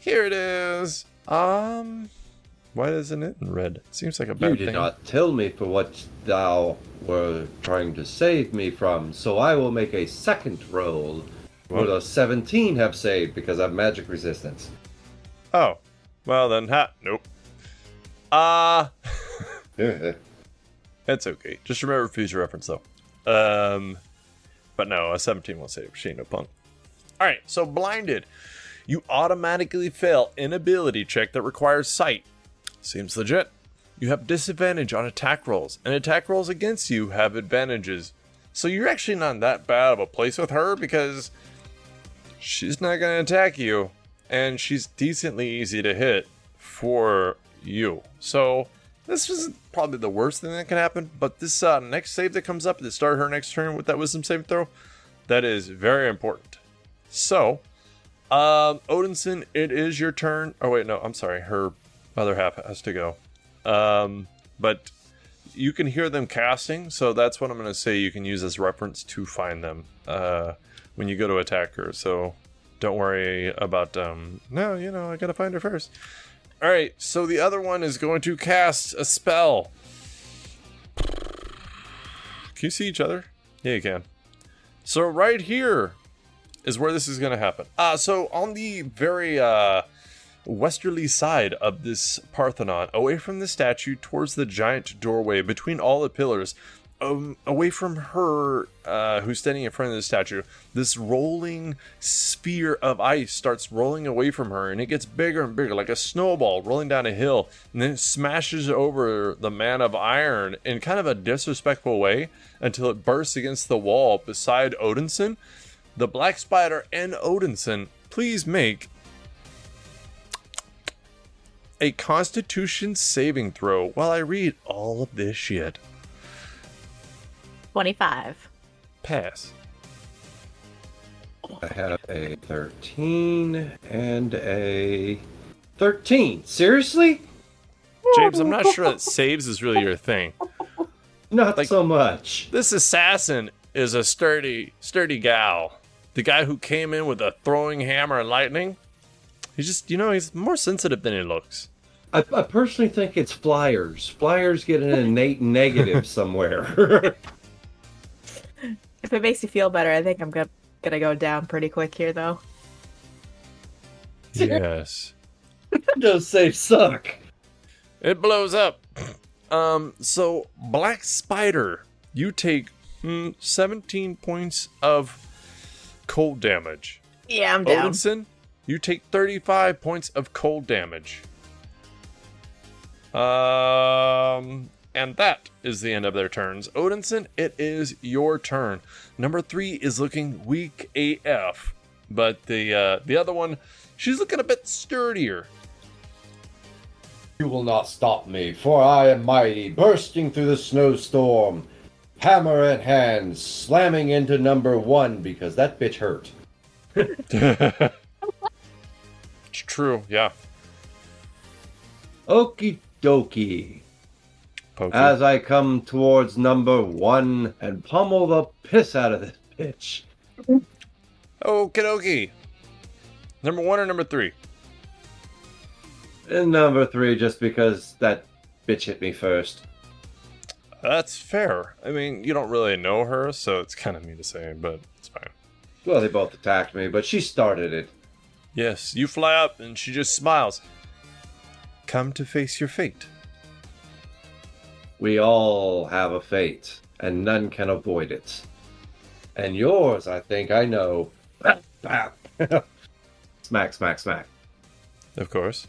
[SPEAKER 1] Here it is. Why isn't it in red? It seems like a bad
[SPEAKER 2] You
[SPEAKER 1] thing.
[SPEAKER 2] did not tell me for what thou were trying to save me from, so I will make a second roll.
[SPEAKER 1] What?
[SPEAKER 2] Would a 17 have saved because I have magic resistance?
[SPEAKER 1] Oh, well then, nope. It's okay. Just remember future reference though. But no, a 17 will save. She ain't no punk. Alright, so blinded. You automatically fail an ability check that requires sight. Seems legit. You have disadvantage on attack rolls, and attack rolls against you have advantages. So you're actually not in that bad of a place with her because she's not going to attack you, and she's decently easy to hit for you. So this was probably the worst thing that can happen, but this next save that comes up at the start of her next turn with that wisdom saving throw, that is very important. So, Odinson, it is your turn. Oh wait, no, I'm sorry. Her other half has to go. But you can hear them casting, so that's what I'm going to say you can use as reference to find them when you go to attack her. So don't worry about, no, you know, I got to find her first. All right, so the other one is going to cast a spell. Can you see each other? Yeah, you can. So right here is where this is going to happen. So on the very westerly side of this Parthenon, away from the statue, towards the giant doorway, between all the pillars, away from her, who's standing in front of the statue. This rolling sphere of ice starts rolling away from her, and it gets bigger and bigger, like a snowball rolling down a hill, and then it smashes over the man of iron in kind of a disrespectful way until it bursts against the wall beside Odinson. The Black Spider and Odinson, please make a Constitution saving throw while I read all of this shit.
[SPEAKER 4] 25.
[SPEAKER 1] Pass.
[SPEAKER 5] I have a 13 and a 13. Seriously?
[SPEAKER 1] James, I'm not sure that saves is really your thing.
[SPEAKER 5] Not
[SPEAKER 1] Like-
[SPEAKER 5] so much.
[SPEAKER 1] This assassin is a sturdy gal. The guy who came in with a throwing hammer and lightning. He's just, he's more sensitive than he looks.
[SPEAKER 5] I personally think it's flyers. Flyers get an innate negative somewhere.
[SPEAKER 4] If it makes you feel better, I think I'm gonna go down pretty quick here, though.
[SPEAKER 1] Yes.
[SPEAKER 5] Those saves suck.
[SPEAKER 1] It blows up. So Black Spider, you take 17 points of cold damage.
[SPEAKER 4] Yeah, I'm down.
[SPEAKER 1] Odinson, you take 35 points of cold damage. And that is the end of their turns. Odinson, it is your turn. Number 3 is looking weak AF, but the other one, she's looking a bit sturdier.
[SPEAKER 2] You will not stop me, for I am mighty, bursting through the snowstorm, hammer in hand, slamming into number 1 because that bitch hurt.
[SPEAKER 1] It's true, yeah.
[SPEAKER 5] Okie dokie.
[SPEAKER 1] Pokey.
[SPEAKER 5] As I come towards number 1 and pummel the piss out of this bitch.
[SPEAKER 1] Okie dokie. Number 1 or number 3?
[SPEAKER 5] And number 3, just because that bitch hit me first.
[SPEAKER 1] That's fair. I mean, you don't really know her, so it's kind of mean to say, but it's fine.
[SPEAKER 5] Well, they both attacked me, but she started it.
[SPEAKER 1] Yes, you fly up and she just smiles. Come to face your fate.
[SPEAKER 5] We all have a fate, and none can avoid it. And yours, I think I know. Smack, smack, smack.
[SPEAKER 1] Of course.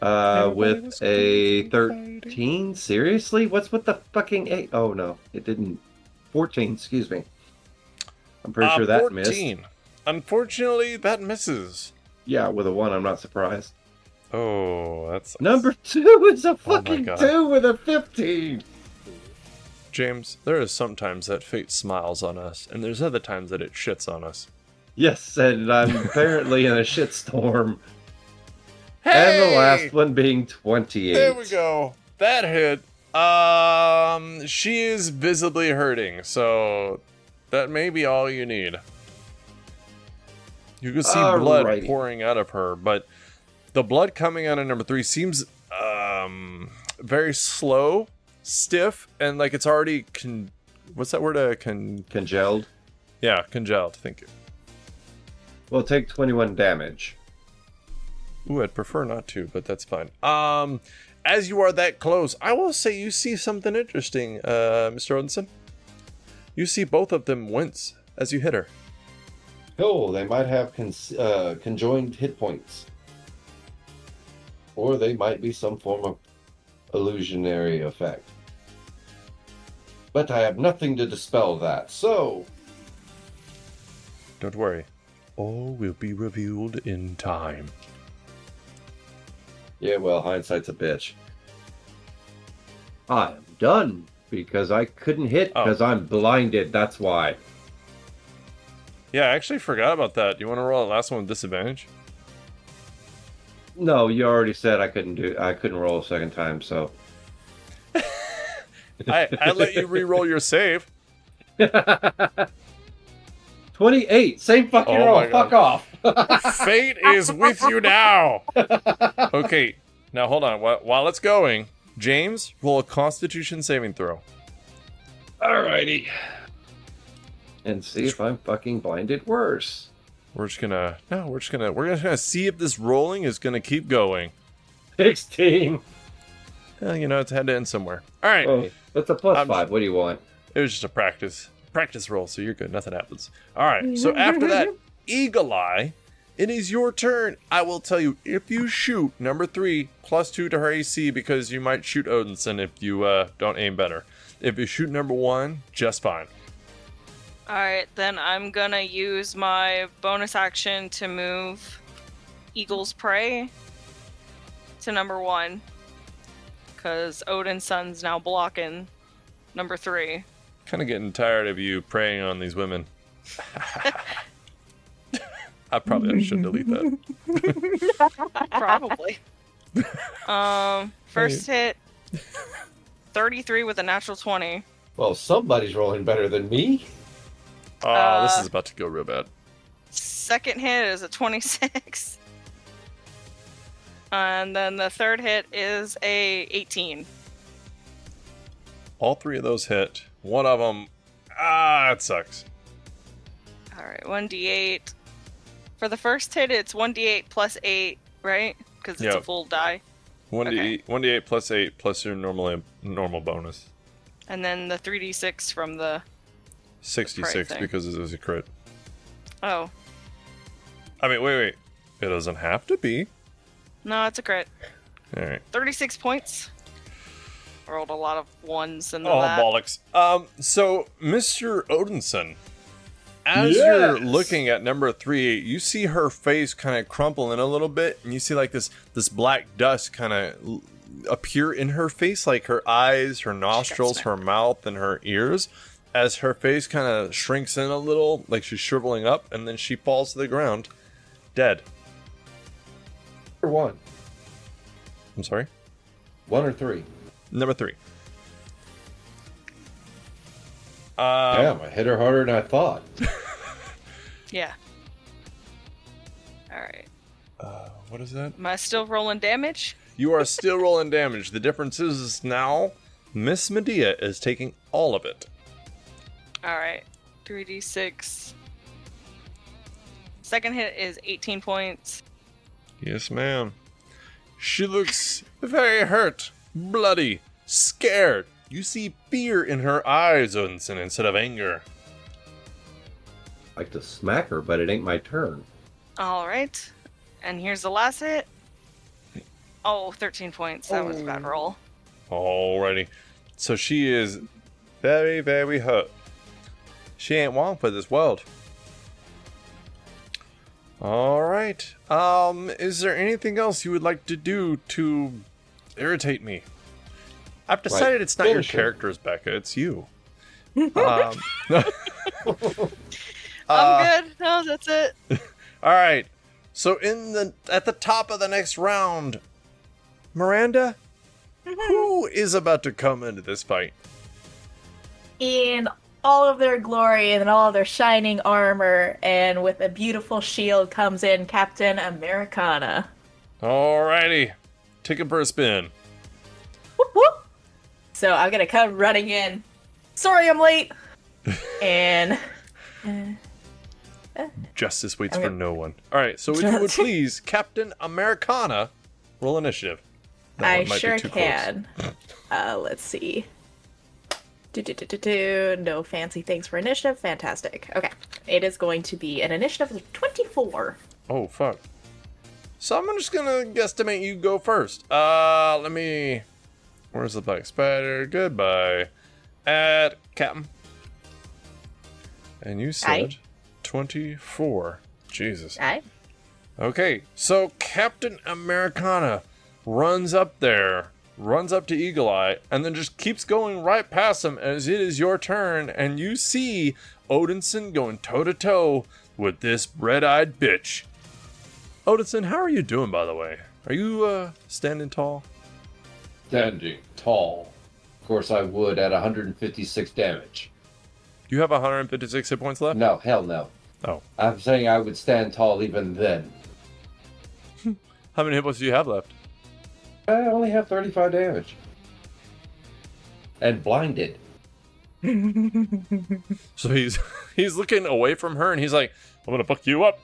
[SPEAKER 5] With a 13? Seriously? What's with the fucking 8? Oh, no. It didn't. 14, excuse me. I'm pretty sure that
[SPEAKER 1] 14.
[SPEAKER 5] missed.
[SPEAKER 1] Unfortunately, that misses.
[SPEAKER 5] Yeah, with a 1, I'm not surprised.
[SPEAKER 1] Oh, that's...
[SPEAKER 5] Number 2 is a
[SPEAKER 1] my
[SPEAKER 5] fucking
[SPEAKER 1] God.
[SPEAKER 5] 2 with a 15!
[SPEAKER 1] James, there is sometimes that fate smiles on us, and there's other times that it shits on us.
[SPEAKER 5] Yes, and I'm apparently in a shitstorm. And the last one being 28.
[SPEAKER 1] There we go. That hit. She is visibly hurting, so that may be all you need. You can see blood
[SPEAKER 5] Alrighty.
[SPEAKER 1] pouring out of her, but the blood coming out of number 3 seems very slow, stiff, and like it's already what's that word?
[SPEAKER 5] Congealed.
[SPEAKER 1] Yeah, congealed. Thank you.
[SPEAKER 5] Will take 21 damage.
[SPEAKER 1] Ooh, I'd prefer not to, but that's fine. As you are that close, I will say you see something interesting, Mr. Odinson. You see both of them wince as you hit her.
[SPEAKER 2] Oh, they might have conjoined hit points. Or they might be some form of illusionary effect. But I have nothing to dispel that, so...
[SPEAKER 1] Don't worry. All will be revealed in time.
[SPEAKER 5] Yeah, well, hindsight's a bitch. I'm done, because I couldn't hit, because I'm blinded, that's why.
[SPEAKER 1] Yeah, I actually forgot about that. You want to roll the last one with disadvantage?
[SPEAKER 5] No, you already said I couldn't roll a second time, so...
[SPEAKER 1] I let you re-roll your save.
[SPEAKER 5] 28, same fucking
[SPEAKER 1] Oh
[SPEAKER 5] roll,
[SPEAKER 1] my God.
[SPEAKER 5] fuck off!
[SPEAKER 1] Fate is with you now. Okay, now hold on. While it's going, James, roll a Constitution saving throw.
[SPEAKER 5] Alrighty. And see if I'm fucking blinded worse.
[SPEAKER 1] we're just gonna see if this rolling is gonna keep going.
[SPEAKER 5] 16.
[SPEAKER 1] Well, you know, it's had to end somewhere. All right.
[SPEAKER 5] Oh, that's a +5. What do you want?
[SPEAKER 1] It was just a practice roll, so you're good. Nothing happens. All right. So after that, Eagle Eye, it is your turn. I will tell you, if you shoot number 3, +2 to her AC because you might shoot Odinson if you don't aim better. If you shoot number 1, just fine.
[SPEAKER 3] Alright, then I'm gonna use my bonus action to move Eagle's Prey to number 1. Because Odin's Son's now blocking number 3.
[SPEAKER 1] Kind of getting tired of you preying on these women. I probably should delete that.
[SPEAKER 3] Probably. First hit, 33 with a natural 20.
[SPEAKER 2] Well, somebody's rolling better than me.
[SPEAKER 1] Oh, this is about to go real bad.
[SPEAKER 3] Second hit is a 26. And then the third hit is a 18.
[SPEAKER 1] All 3 of those hit. One of them, it sucks.
[SPEAKER 3] Alright, 1d8. For the first hit, it's 1d8 plus 8, right? Because it's a full die.
[SPEAKER 1] 1d8 plus 8 plus your normal bonus.
[SPEAKER 3] And then the 3d6 from the
[SPEAKER 1] 66 because it was a crit.
[SPEAKER 3] Oh.
[SPEAKER 1] I mean, wait. It doesn't have to be.
[SPEAKER 3] No, it's a crit.
[SPEAKER 1] Alright.
[SPEAKER 3] 36 points. I rolled a lot of ones in that.
[SPEAKER 1] Bollocks. So, Mr. Odinson, as you're looking at number 3, you see her face kind of crumple in a little bit, and you see like this black dust kind of appear in her face, like her eyes, her nostrils, her mouth, and her ears, as her face kind of shrinks in a little, like she's shriveling up, and then she falls to the ground, dead.
[SPEAKER 2] Or 1.
[SPEAKER 1] I'm sorry?
[SPEAKER 2] 1 or 3.
[SPEAKER 1] Number 3.
[SPEAKER 2] Damn, I hit her harder than I thought.
[SPEAKER 3] Yeah. Alright.
[SPEAKER 1] What is that?
[SPEAKER 3] Am I still rolling damage?
[SPEAKER 1] You are still rolling damage. The difference is now Miss Medea is taking all of it.
[SPEAKER 3] Alright. 3d6. Second hit is 18 points.
[SPEAKER 1] Yes, ma'am. She looks very hurt, bloody, scared. You see fear in her eyes, Odinson, instead of anger.
[SPEAKER 5] I'd like to smack her, but it ain't my turn.
[SPEAKER 3] Alright. And here's the last hit. Oh, 13 points. That was a bad roll.
[SPEAKER 1] Alrighty. So she is very, very hurt. She ain't one for this world. Alright. Is there anything else you would like to do to irritate me? I've decided it's not your characters, Becca. It's you.
[SPEAKER 3] I'm good. No, that's it.
[SPEAKER 1] Alright. So at the top of the next round, Miranda, who is about to come into this fight?
[SPEAKER 4] In all of their glory and all of their shining armor, and with a beautiful shield comes in Captain Americana.
[SPEAKER 1] Alrighty. Take him for a spin.
[SPEAKER 4] Whoop, whoop. So I'm gonna come running in. Sorry I'm late! And...
[SPEAKER 1] Justice waits for no one. Alright, so if you would please, Captain Americana, roll initiative.
[SPEAKER 4] I sure can. Let's see. No fancy things for initiative. Fantastic. Okay. It is going to be an initiative of 24.
[SPEAKER 1] Oh, fuck. So I'm just gonna guesstimate you go first. Where's the black spider? Goodbye. Captain. And you said...
[SPEAKER 4] Aye.
[SPEAKER 1] 24. Jesus.
[SPEAKER 4] Aye.
[SPEAKER 1] Okay, so Captain Americana runs up to Eagle Eye, and then just keeps going right past him as it is your turn, and you see Odinson going toe-to-toe with this red-eyed bitch. Odinson, how are you doing, by the way? Are you, standing tall?
[SPEAKER 2] Standing tall. Of course I would at 156 damage.
[SPEAKER 1] You have 156 hit points left?
[SPEAKER 2] No, hell no.
[SPEAKER 1] Oh.
[SPEAKER 2] I'm saying I would stand tall even then.
[SPEAKER 1] How many hit points do you have left?
[SPEAKER 2] I only have 35 damage. And blinded.
[SPEAKER 1] So he's looking away from her, and he's like, I'm gonna fuck you up.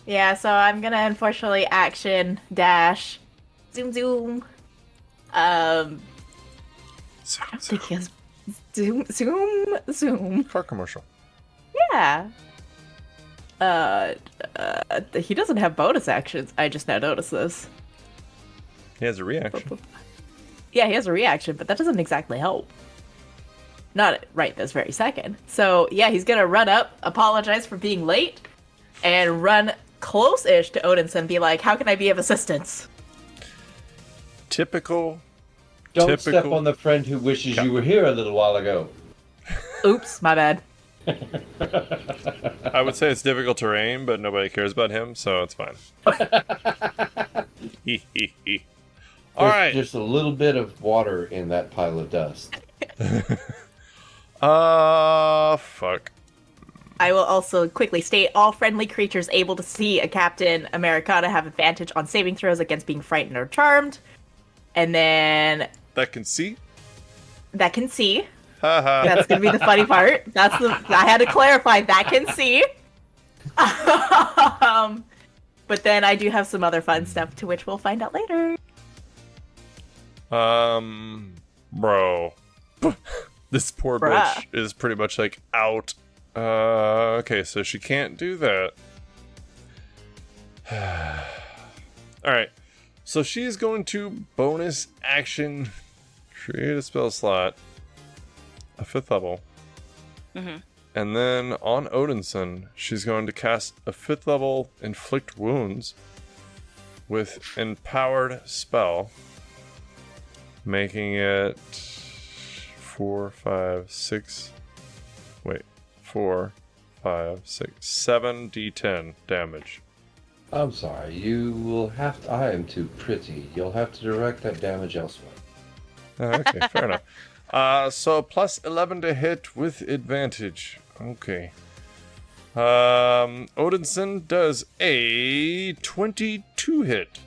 [SPEAKER 4] Yeah, so I'm gonna unfortunately action dash, zoom zoom. I don't think he has zoom.
[SPEAKER 1] Car commercial.
[SPEAKER 4] Yeah. He doesn't have bonus actions. I just now noticed this.
[SPEAKER 1] He has a reaction.
[SPEAKER 4] Yeah, he has a reaction, but that doesn't exactly help. Not right this very second. So yeah, he's gonna run up, apologize for being late, and run close-ish to Odinson and be like, "How can I be of assistance?"
[SPEAKER 1] Typical.
[SPEAKER 2] Don't step on the friend who wishes you were here a little while ago.
[SPEAKER 4] Oops, my bad.
[SPEAKER 1] I would say it's difficult terrain, but nobody cares about him, so it's fine. All right.
[SPEAKER 2] There's just a little bit of water in that pile of dust.
[SPEAKER 1] Fuck.
[SPEAKER 4] I will also quickly state all friendly creatures able to see a Captain Americana have advantage on saving throws against being frightened or charmed. And then
[SPEAKER 1] That can see?
[SPEAKER 4] that can see.
[SPEAKER 1] Haha.
[SPEAKER 4] That's gonna be the funny part. I had to clarify that can see. But then I do have some other fun stuff to which we'll find out later.
[SPEAKER 1] Bro. This poor
[SPEAKER 4] Bruh.
[SPEAKER 1] bitch is pretty much like out. Okay, so she can't do that. Alright. So she's going to bonus action create a spell slot. A 5th level.
[SPEAKER 3] Mm-hmm.
[SPEAKER 1] And then on Odinson, she's going to cast a 5th level inflict wounds with empowered spell, making it 4, 5, 6. Wait, 4, 5, 6, 7 d10 damage.
[SPEAKER 2] I'm sorry, you will have to. I am too pretty. You'll have to direct that damage elsewhere.
[SPEAKER 1] Okay, fair enough. So plus 11 to hit with advantage. Okay. Odinson does a 22 hit.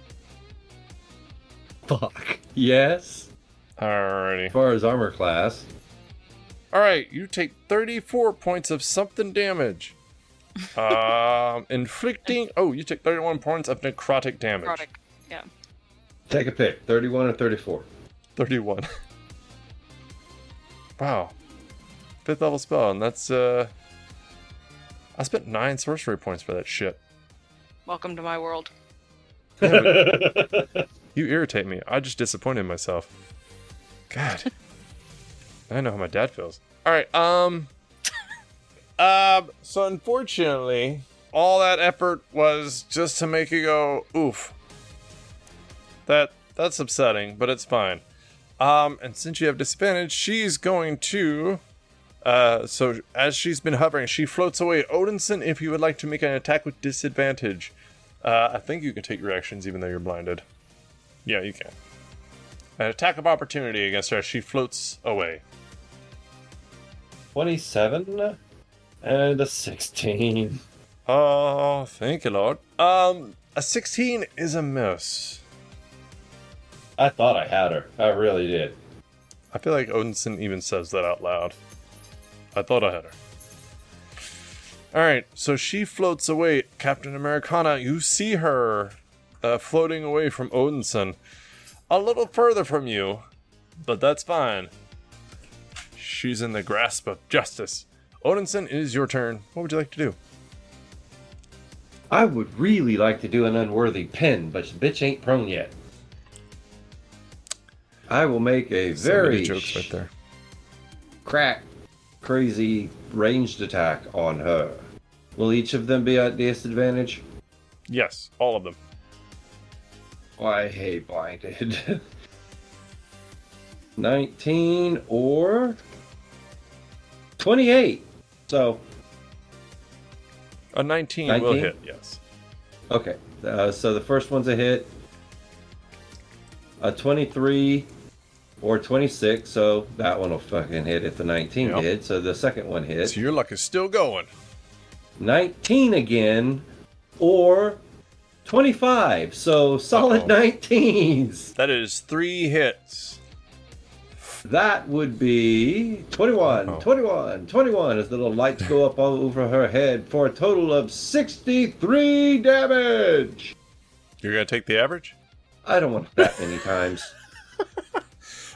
[SPEAKER 5] Fuck. Yes.
[SPEAKER 1] Alrighty.
[SPEAKER 5] As far as armor class.
[SPEAKER 1] Alright, you take 34 points of something damage. Inflicting. Oh, you take 31 points of necrotic damage.
[SPEAKER 3] Necrotic. Yeah.
[SPEAKER 5] Take a pick. 31 or 34.
[SPEAKER 1] 31. Wow. 5th level spell, and that's I spent 9 sorcery points for that shit.
[SPEAKER 3] Welcome to my world.
[SPEAKER 1] Yeah, but you irritate me. I just disappointed myself. God. I know how my dad feels. Alright, so unfortunately, all that effort was just to make you go, oof. That's upsetting, but it's fine. And since you have disadvantage, she's going to... so as she's been hovering, she floats away. Odinson, if you would like to make an attack with disadvantage, I think you can take your actions even though you're blinded. Yeah, you can. An attack of opportunity against her as she floats away.
[SPEAKER 2] 27 and a 16.
[SPEAKER 1] Oh, thank you, Lord. A 16 is a miss.
[SPEAKER 2] I thought I had her. I really did.
[SPEAKER 1] I feel like Odinson even says that out loud. I thought I had her. Alright, so she floats away. Captain Americana, you see her floating away from Odinson. A little further from you, but that's fine. She's in the grasp of justice. Odinson, it is your turn. What would you like to do?
[SPEAKER 2] I would really like to do an unworthy pin, but the bitch ain't prone yet. I will make a
[SPEAKER 1] So many
[SPEAKER 2] very
[SPEAKER 1] jokes right there.
[SPEAKER 2] crazy ranged attack on her. Will each of them be at disadvantage?
[SPEAKER 1] Yes, all of them.
[SPEAKER 2] Oh, I hate blinded. 19 or 28. So,
[SPEAKER 1] A 19 will
[SPEAKER 2] 19?
[SPEAKER 1] hit, yes.
[SPEAKER 2] okay. So the first one's a hit. A 23 or 26. So that one will fucking hit if the 19
[SPEAKER 1] Yep.
[SPEAKER 2] did. So the second one hit.
[SPEAKER 1] So your luck is still going.
[SPEAKER 2] 19 again or 25. So solid
[SPEAKER 1] Uh-oh.
[SPEAKER 2] 19s.
[SPEAKER 1] That is 3 hits.
[SPEAKER 5] That would be 21,
[SPEAKER 1] Oh.
[SPEAKER 5] 21, 21 as the little lights go up all over her head for a total of 63 damage.
[SPEAKER 1] You're gonna take the average?
[SPEAKER 5] I don't want that many times.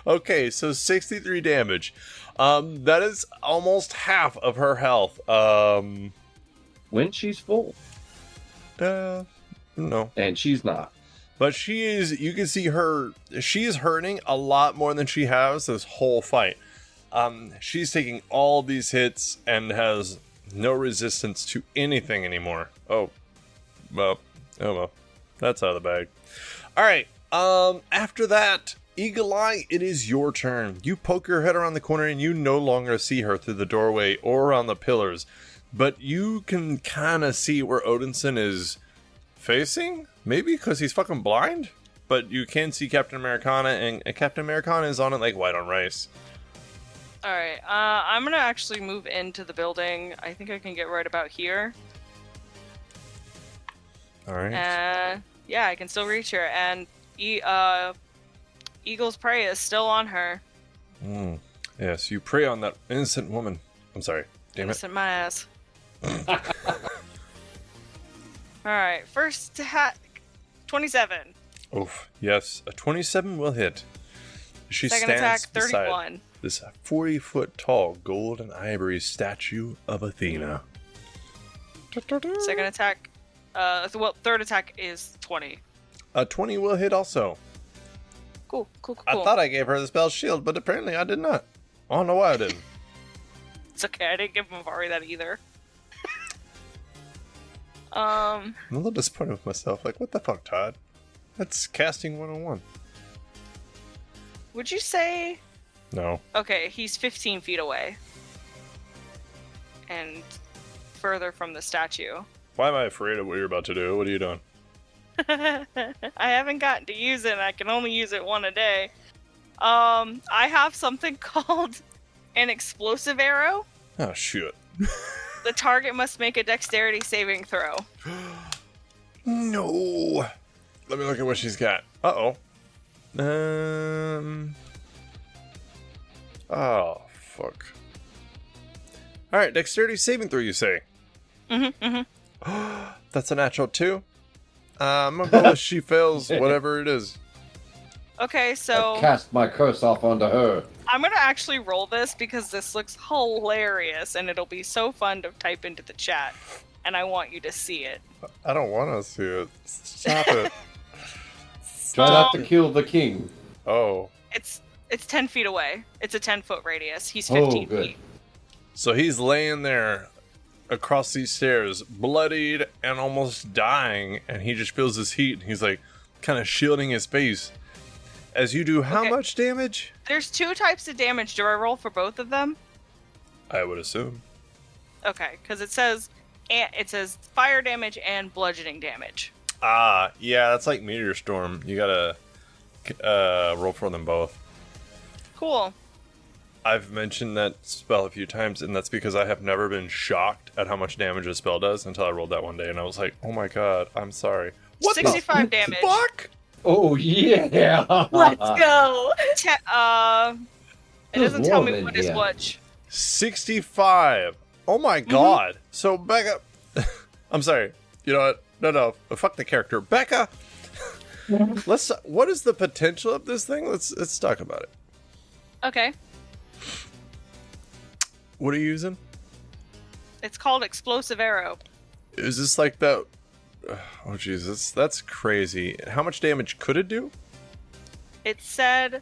[SPEAKER 1] Okay, so 63 damage. That is almost half of her health.
[SPEAKER 5] When she's full.
[SPEAKER 1] No.
[SPEAKER 5] And she's not.
[SPEAKER 1] But she is, you can see her, she is hurting a lot more than she has this whole fight. She's taking all these hits and has no resistance to anything anymore. Oh, well, that's out of the bag. All right, after that, Eagle Eye, it is your turn. You poke your head around the corner and you no longer see her through the doorway or on the pillars, but you can kind of see where Odinson is facing. Maybe because he's fucking blind, but you can see Captain Americana, and Captain Americana is on it like white on rice.
[SPEAKER 3] All right, I'm gonna actually move into the building. I think I can get right about here.
[SPEAKER 1] All right.
[SPEAKER 3] Yeah, I can still reach her, and Eagle's prey is still on her.
[SPEAKER 1] Yes, you prey on that innocent woman. I'm sorry. Damn it.
[SPEAKER 3] Innocent my ass. All right, first attack, 27.
[SPEAKER 1] Oof. Yes, a 27 will hit. She
[SPEAKER 3] Second
[SPEAKER 1] stands
[SPEAKER 3] attack,
[SPEAKER 1] beside
[SPEAKER 3] 31.
[SPEAKER 1] this 40-foot tall gold and ivory statue of Athena.
[SPEAKER 3] Second attack, third attack is 20.
[SPEAKER 1] A 20 will hit also.
[SPEAKER 3] Cool.
[SPEAKER 1] I thought I gave her the spell shield, but apparently I did not. I don't know why I didn't.
[SPEAKER 3] It's okay, I didn't give Mavari that either.
[SPEAKER 1] I'm a little disappointed with myself. Like, what the fuck, Todd? That's casting 101.
[SPEAKER 3] Would you say...
[SPEAKER 1] No.
[SPEAKER 3] Okay, he's 15 feet away. And further from the statue.
[SPEAKER 1] Why am I afraid of what you're about to do? What are you doing?
[SPEAKER 3] I haven't gotten to use it, and I can only use it one a day. I have something called an explosive arrow.
[SPEAKER 1] Oh, shit.
[SPEAKER 3] The target must make a dexterity saving throw.
[SPEAKER 1] No. Let me look at what she's got. Uh-oh. Oh, fuck. Alright, dexterity saving throw, you say? That's a natural 2. I'm gonna go with she fails whatever it is.
[SPEAKER 3] Okay,
[SPEAKER 2] I
[SPEAKER 3] so
[SPEAKER 2] cast my curse off onto her.
[SPEAKER 3] I'm gonna actually roll this because this looks hilarious and it'll be so fun to type into the chat. And I want you to see it.
[SPEAKER 1] I don't want to see it. Stop it.
[SPEAKER 2] Try not to kill the king.
[SPEAKER 1] Oh.
[SPEAKER 3] It's 10 feet away. It's a 10-foot radius. He's
[SPEAKER 2] Oh,
[SPEAKER 3] 15
[SPEAKER 2] good.
[SPEAKER 3] feet.
[SPEAKER 1] So he's laying there across these stairs, bloodied and almost dying, and he just feels this heat, and he's like kind of shielding his face. As you do how
[SPEAKER 3] Okay.
[SPEAKER 1] much damage?
[SPEAKER 3] There's 2 types of damage. Do I roll for both of them?
[SPEAKER 1] I would assume.
[SPEAKER 3] Okay, because it says fire damage and bludgeoning damage.
[SPEAKER 1] Ah, yeah, that's like Meteor Storm. You gotta roll for them both.
[SPEAKER 3] Cool.
[SPEAKER 1] I've mentioned that spell a few times, and that's because I have never been shocked at how much damage a spell does until I rolled that one day, and I was like, oh my god, I'm sorry. What
[SPEAKER 3] 65
[SPEAKER 1] the
[SPEAKER 3] damage.
[SPEAKER 1] fuck?
[SPEAKER 2] Oh, yeah.
[SPEAKER 4] Let's go.
[SPEAKER 3] It doesn't tell me what is
[SPEAKER 2] Yeah.
[SPEAKER 3] what.
[SPEAKER 1] 65. Oh my god. So, Becca... I'm sorry. You know what? No. Fuck the character. Becca! What is the potential of this thing? Let's talk about it.
[SPEAKER 3] Okay.
[SPEAKER 1] What are you using?
[SPEAKER 3] It's called explosive arrow.
[SPEAKER 1] Is this like that... Oh, Jesus. That's crazy. How much damage could it do?
[SPEAKER 3] It says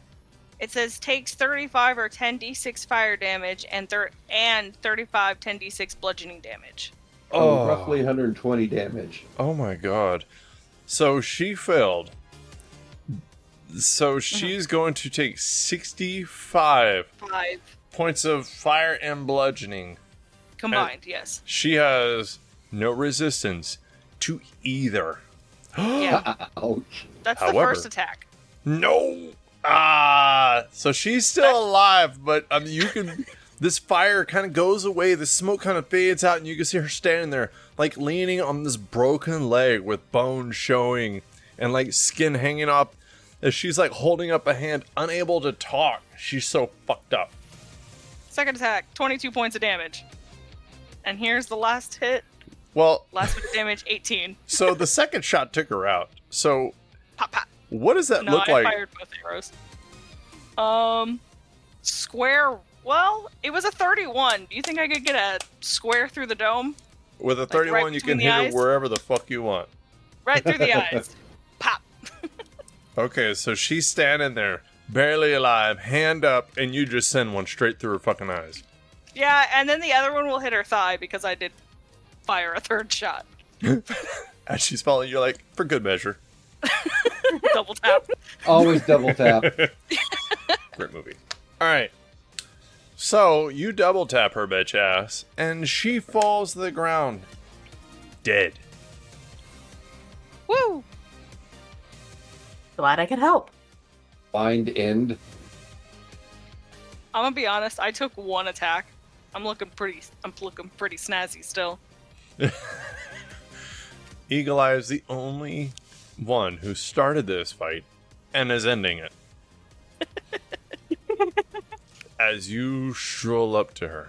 [SPEAKER 3] takes 35 or 10d6 fire damage and 35 10d6 bludgeoning damage.
[SPEAKER 5] Oh, roughly 120 damage.
[SPEAKER 1] Oh my god. So she failed. So she's going to take 65
[SPEAKER 3] 5
[SPEAKER 1] points of fire and bludgeoning.
[SPEAKER 3] combined, yes.
[SPEAKER 1] She has no resistance to either.
[SPEAKER 3] Yeah,
[SPEAKER 2] Ouch.
[SPEAKER 3] that's
[SPEAKER 1] However-
[SPEAKER 3] the first attack.
[SPEAKER 1] No. So she's still alive, but I mean, you can. This fire kind of goes away. The smoke kind of fades out, and you can see her standing there, like leaning on this broken leg with bones showing and like skin hanging up. as she's like holding up a hand, unable to talk. She's so fucked up.
[SPEAKER 3] Second attack, 22 points of damage. And here's the last hit.
[SPEAKER 1] Well,
[SPEAKER 3] Last hit of damage, 18.
[SPEAKER 1] so the second shot took her out. So
[SPEAKER 3] Pop, pop.
[SPEAKER 1] what does that
[SPEAKER 3] No,
[SPEAKER 1] look
[SPEAKER 3] I
[SPEAKER 1] like?
[SPEAKER 3] fired both arrows. Square. Well, it was a 31. Do you think I could get a square through the dome?
[SPEAKER 1] With a
[SPEAKER 3] Like,
[SPEAKER 1] 31,
[SPEAKER 3] right
[SPEAKER 1] you can
[SPEAKER 3] between the
[SPEAKER 1] hit her
[SPEAKER 3] eyes?
[SPEAKER 1] wherever the fuck you want.
[SPEAKER 3] Right through the eyes. Pop.
[SPEAKER 1] Okay, so she's standing there, barely alive, hand up, and you just send one straight through her fucking eyes.
[SPEAKER 3] Yeah, and then the other one will hit her thigh because I did fire a third shot.
[SPEAKER 1] As she's falling, you're like, for good measure.
[SPEAKER 3] Double tap.
[SPEAKER 2] Always double tap.
[SPEAKER 1] Great movie. All right. So you double tap her bitch ass, and she falls to the ground, dead.
[SPEAKER 3] Woo!
[SPEAKER 4] Glad I could help.
[SPEAKER 2] Find end.
[SPEAKER 3] I'm gonna be honest. I took one attack. I'm looking pretty snazzy still.
[SPEAKER 1] Eagle Eye is the only one who started this fight and is ending it. As you stroll up to her,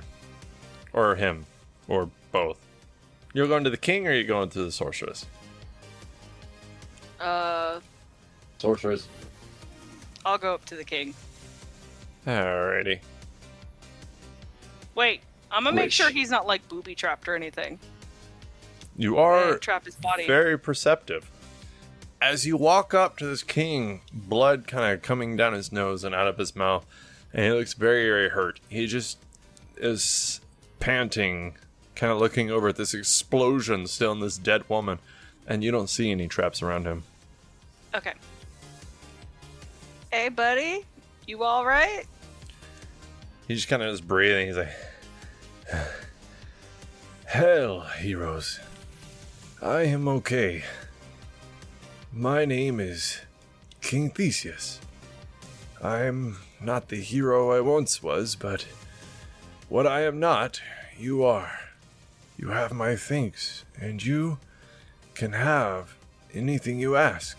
[SPEAKER 1] or him, or both. You're going to the king, or are you going to the sorceress?
[SPEAKER 2] Sorceress.
[SPEAKER 3] I'll go up to the king.
[SPEAKER 1] Alrighty.
[SPEAKER 3] Wait, I'm gonna make
[SPEAKER 1] Which-
[SPEAKER 3] sure he's not like booby trapped or anything.
[SPEAKER 1] You
[SPEAKER 3] I'm
[SPEAKER 1] are
[SPEAKER 3] gonna trap his body.
[SPEAKER 1] very perceptive. As you walk up to this king, blood kind of coming down his nose and out of his mouth, and he looks very, very hurt. He just is panting, kind of looking over at this explosion still in this dead woman, and you don't see any traps around him.
[SPEAKER 3] Okay. Hey, buddy, you all right?
[SPEAKER 1] He just kind of is breathing. He's like, "Hell, heroes. I am okay. My name is King Theseus. I'm not the hero I once was, but what I am not, you are. You have my thanks, and you can have anything you ask."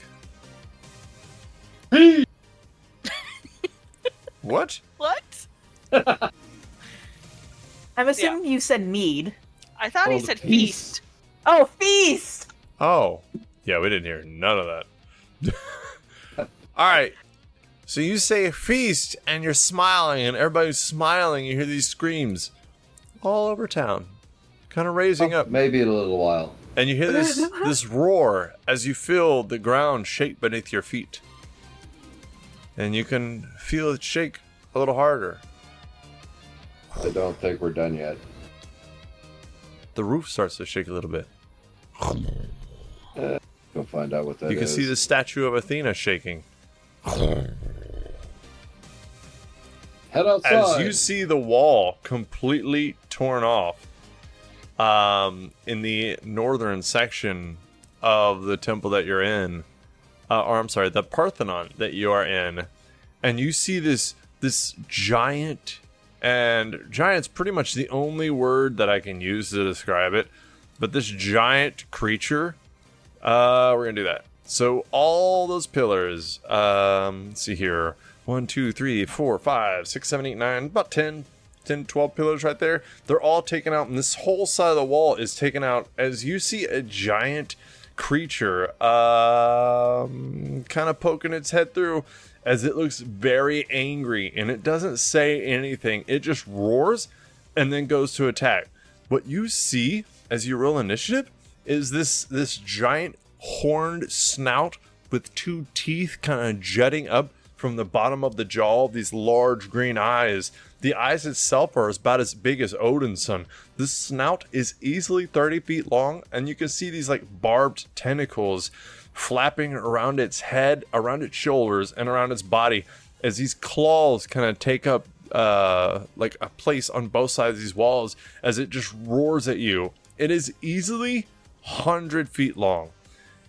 [SPEAKER 1] What?
[SPEAKER 3] What?
[SPEAKER 4] I'm assuming you said mead.
[SPEAKER 3] I thought he
[SPEAKER 2] the
[SPEAKER 3] said
[SPEAKER 2] feast.
[SPEAKER 3] feast.
[SPEAKER 4] Oh, feast!
[SPEAKER 1] Oh, yeah, we didn't hear none of that. All right. So you say feast and you're smiling and everybody's smiling. You hear these screams all over town, kind of raising up.
[SPEAKER 2] Maybe in a little while.
[SPEAKER 1] And you hear this roar as you feel the ground shake beneath your feet. And you can feel it shake a little harder.
[SPEAKER 2] I don't think we're done yet.
[SPEAKER 1] The roof starts to shake a little bit.
[SPEAKER 2] Go find out what that is.
[SPEAKER 1] You can see the statue of Athena shaking.
[SPEAKER 2] Head outside.
[SPEAKER 1] As you see the wall completely torn off in the northern section of the temple that you're in, or I'm sorry, the Parthenon that you are in, and you see this giant, and giant's pretty much the only word that I can use to describe it, but this giant creature, we're gonna do that. So all those pillars, let's see here, 1, 2, 3, 4, 5, 6, 7, 8, 9, about 10, 12 pillars right there. They're all taken out, and this whole side of the wall is taken out as you see a giant creature kind of poking its head through as it looks very angry, and it doesn't say anything. It just roars and then goes to attack. What you see as you roll initiative is this giant horned snout with two teeth kind of jutting up from the bottom of the jaw, these large green eyes. The eyes itself are about as big as Odin's son. This snout is easily 30 feet long, and you can see these like barbed tentacles flapping around its head, around its shoulders, and around its body as these claws kind of take up like a place on both sides of these walls as it just roars at you. It is easily 100 feet long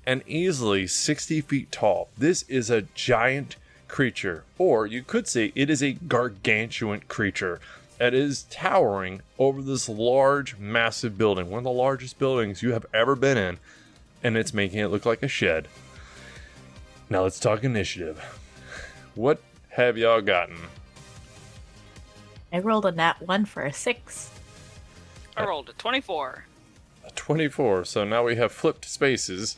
[SPEAKER 1] and easily 60 feet tall. This is a giant creature, or you could say it is a gargantuan creature that is towering over this large, massive building, one of the largest buildings you have ever been in, and it's making it look like a shed. Now let's talk initiative. What have y'all gotten?
[SPEAKER 4] I rolled a nat 1 for a 6.
[SPEAKER 3] I rolled a 24.
[SPEAKER 1] A 24, so now we have flipped spaces.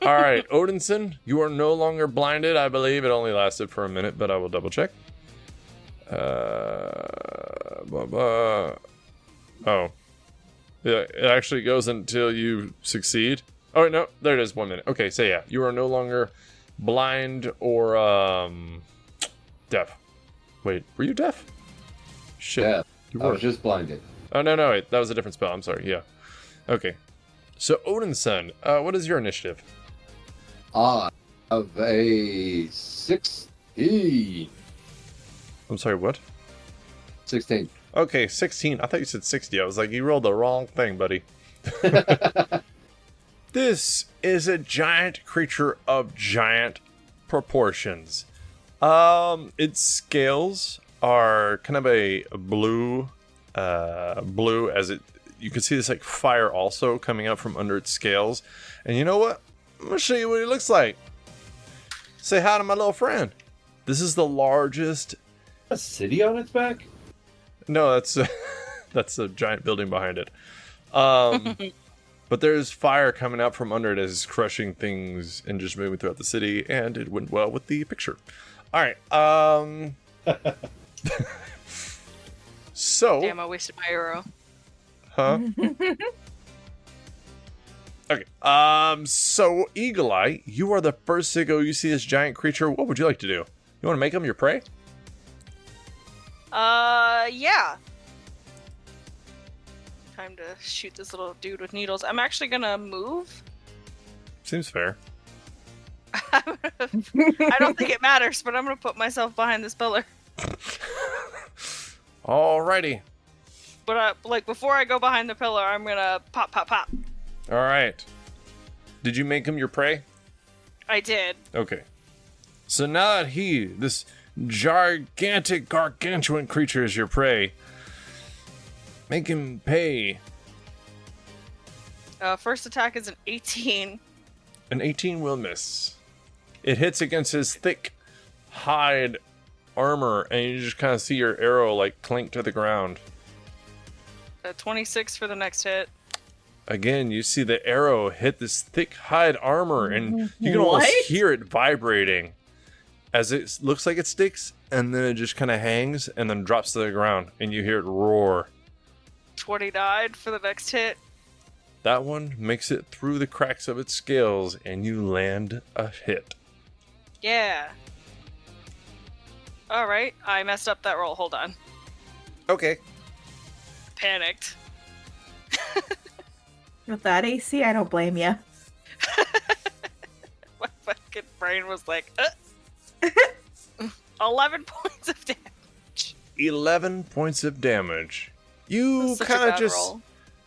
[SPEAKER 1] All right, Odinson, you are no longer blinded. I believe it only lasted for a minute, but I will double check. Oh. Yeah, it actually goes until you succeed. Oh, no, there it is, 1 minute. Okay, so yeah, you are no longer blind or deaf. Wait, were you deaf? Shit.
[SPEAKER 2] Yeah,
[SPEAKER 1] You
[SPEAKER 2] I
[SPEAKER 1] were.
[SPEAKER 2] was just blinded.
[SPEAKER 1] Oh, no, wait, that was a different spell. I'm sorry, yeah. Okay. So, Odinson, what is your initiative?
[SPEAKER 2] I have a 16.
[SPEAKER 1] I'm sorry, what?
[SPEAKER 2] 16.
[SPEAKER 1] Okay, 16. I thought you said 60. I was like, you rolled the wrong thing, buddy. This is a giant creature of giant proportions. Its scales are kind of a blue, as it. You can see this like fire also coming out from under its scales. And you know what? I'm gonna show you what he looks like. Say hi to my little friend. This is the largest.
[SPEAKER 2] A city on its back?
[SPEAKER 1] No, that's that's a giant building behind it. But there's fire coming out from under it as it's crushing things and just moving throughout the city, and it went well with the picture. All right. So.
[SPEAKER 3] Damn, I wasted my arrow.
[SPEAKER 1] Huh? Okay. So Eagle Eye, you are the first to go. You see this giant creature. What would you like to do? You want to make him your prey?
[SPEAKER 3] Yeah. Time to shoot this little dude with needles. I'm actually gonna move.
[SPEAKER 1] Seems fair.
[SPEAKER 3] I don't think it matters, but I'm gonna put myself behind this pillar.
[SPEAKER 1] Alrighty.
[SPEAKER 3] But like before I go behind the pillar, I'm gonna pop, pop, pop.
[SPEAKER 1] All right. Did you make him your prey?
[SPEAKER 3] I did.
[SPEAKER 1] Okay. So now that this gigantic gargantuan creature is your prey, make him pay.
[SPEAKER 3] First attack is an 18.
[SPEAKER 1] An 18 will miss. It hits against his thick hide armor, and you just kind of see your arrow like clink to the ground.
[SPEAKER 3] 26 for the next hit.
[SPEAKER 1] Again, you see the arrow hit this thick hide armor, and you can almost hear it vibrating as it looks like it sticks, and then it just kind of hangs and then drops to the ground, and you hear it roar.
[SPEAKER 3] 29 for the next hit.
[SPEAKER 1] That one makes it through the cracks of its scales, and you land a hit.
[SPEAKER 3] Yeah. Alright, I messed up that roll. Hold on.
[SPEAKER 1] Okay.
[SPEAKER 3] Panicked.
[SPEAKER 4] With that AC, I don't blame you.
[SPEAKER 3] My fucking brain was like, 11 points of damage.
[SPEAKER 1] 11 points of damage. You
[SPEAKER 3] That's such a
[SPEAKER 1] kind of
[SPEAKER 3] bad
[SPEAKER 1] just
[SPEAKER 3] roll.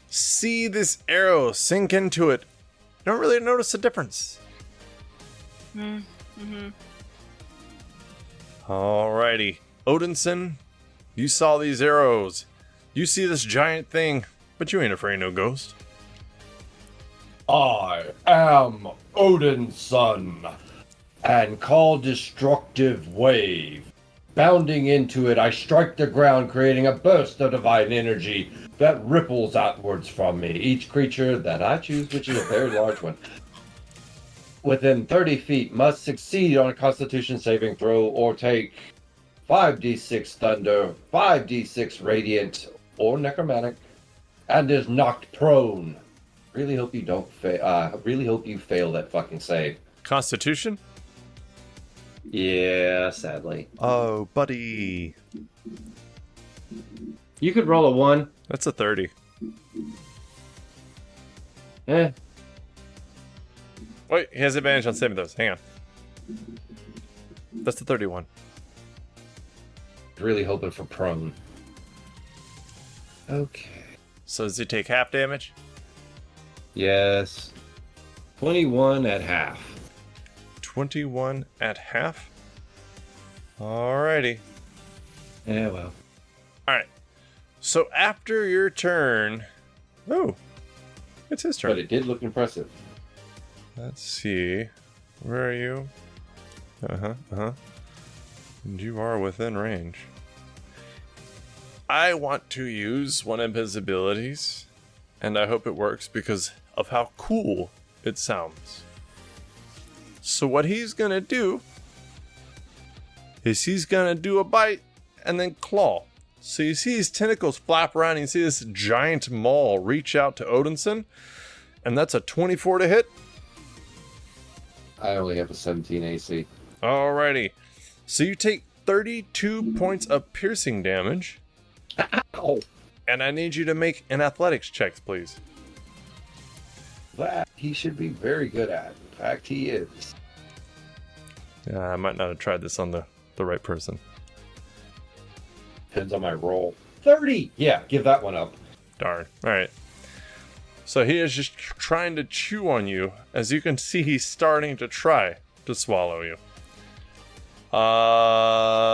[SPEAKER 1] see this arrow sink into it. You don't really notice a difference.
[SPEAKER 3] Mm-hmm.
[SPEAKER 1] Alrighty. Odinson, you saw these arrows. You see this giant thing, but you ain't afraid no ghost.
[SPEAKER 2] I am Odin's son, and call destructive wave. Bounding into it, I strike the ground, creating a burst of divine energy that ripples outwards from me. Each creature that I choose, which is a very large one, within 30 feet must succeed on a Constitution saving throw or take 5d6 thunder, 5d6 radiant or necromantic, and is knocked prone. Really hope you don't fail. Really hope you fail that fucking save.
[SPEAKER 1] Constitution?
[SPEAKER 5] Yeah, sadly.
[SPEAKER 1] Oh, buddy.
[SPEAKER 5] You could roll a 1.
[SPEAKER 1] That's a 30.
[SPEAKER 5] Eh.
[SPEAKER 1] Wait, he has advantage on saving those. Hang on. That's the 31.
[SPEAKER 2] Really hoping for prone. Okay.
[SPEAKER 1] So does he take half damage?
[SPEAKER 5] Yes. 21 at half.
[SPEAKER 1] 21 at half? Alrighty.
[SPEAKER 5] Yeah, well.
[SPEAKER 1] Alright. So after your turn... Oh. It's his turn.
[SPEAKER 2] But it did look impressive.
[SPEAKER 1] Let's see. Where are you? And you are within range. I want to use one of his abilities, and I hope it works because of how cool it sounds. So what he's gonna do is he's gonna do a bite and then claw. So you see his tentacles flap around and you see this giant maul reach out to Odinson, and that's a 24 to hit.
[SPEAKER 2] I only have a 17 AC.
[SPEAKER 1] Alrighty. So you take 32 points of piercing damage.
[SPEAKER 2] Oh,
[SPEAKER 1] And I need you to make an athletics check, please.
[SPEAKER 2] that he should be very good at. In fact, he is.
[SPEAKER 1] Yeah, I might not have tried this on the right person.
[SPEAKER 2] Depends on my roll. 30! Yeah, give that one up.
[SPEAKER 1] Darn. Alright. So he is just trying to chew on you. As you can see, he's starting to try to swallow you. Alright.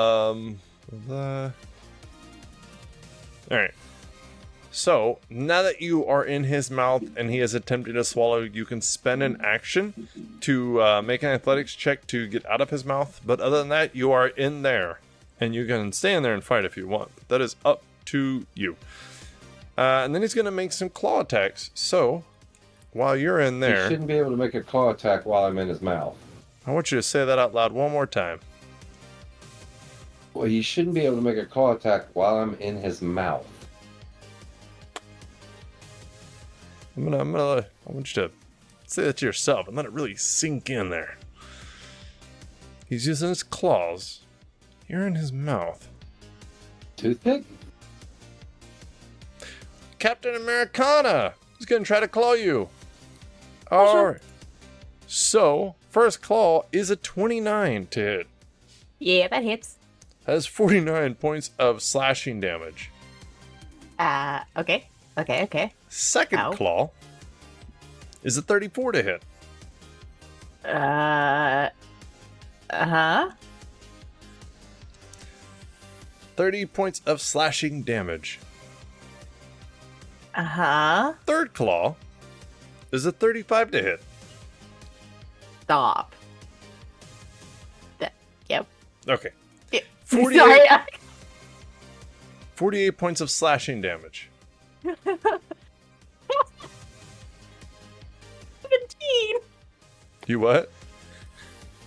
[SPEAKER 1] So, now that you are in his mouth and he is attempting to swallow, you can spend an action to make an athletics check to get out of his mouth. But other than that, you are in there. And you can stay in there and fight if you want. But that is up to you. And then he's going to make some claw attacks. So, while you're in
[SPEAKER 2] He
[SPEAKER 1] there,
[SPEAKER 2] shouldn't be able to make a claw attack while I'm in his mouth.
[SPEAKER 1] I want you to say that out loud one more time.
[SPEAKER 2] Well, he shouldn't be able to make a claw attack while I'm in his mouth.
[SPEAKER 1] I want you to say that to yourself and let it really sink in there. He's using his claws. You're in his mouth.
[SPEAKER 2] Toothpick?
[SPEAKER 1] Captain Americana! He's gonna try to claw you.
[SPEAKER 4] Oh, sure.
[SPEAKER 1] Alright. So, first claw is a 29 to hit.
[SPEAKER 4] Yeah, that hits.
[SPEAKER 1] Has 49 points of slashing damage.
[SPEAKER 4] Okay.
[SPEAKER 1] Second
[SPEAKER 4] Ow.
[SPEAKER 1] claw is a 34 to hit.
[SPEAKER 4] Uh-huh.
[SPEAKER 1] 30 points of slashing damage.
[SPEAKER 4] Uh-huh.
[SPEAKER 1] Third claw is a 35 to hit.
[SPEAKER 4] Stop. Yep.
[SPEAKER 1] Okay.
[SPEAKER 4] Yeah.
[SPEAKER 1] 48,
[SPEAKER 4] Sorry.
[SPEAKER 1] 48 points of slashing damage.
[SPEAKER 4] 17.
[SPEAKER 1] You what?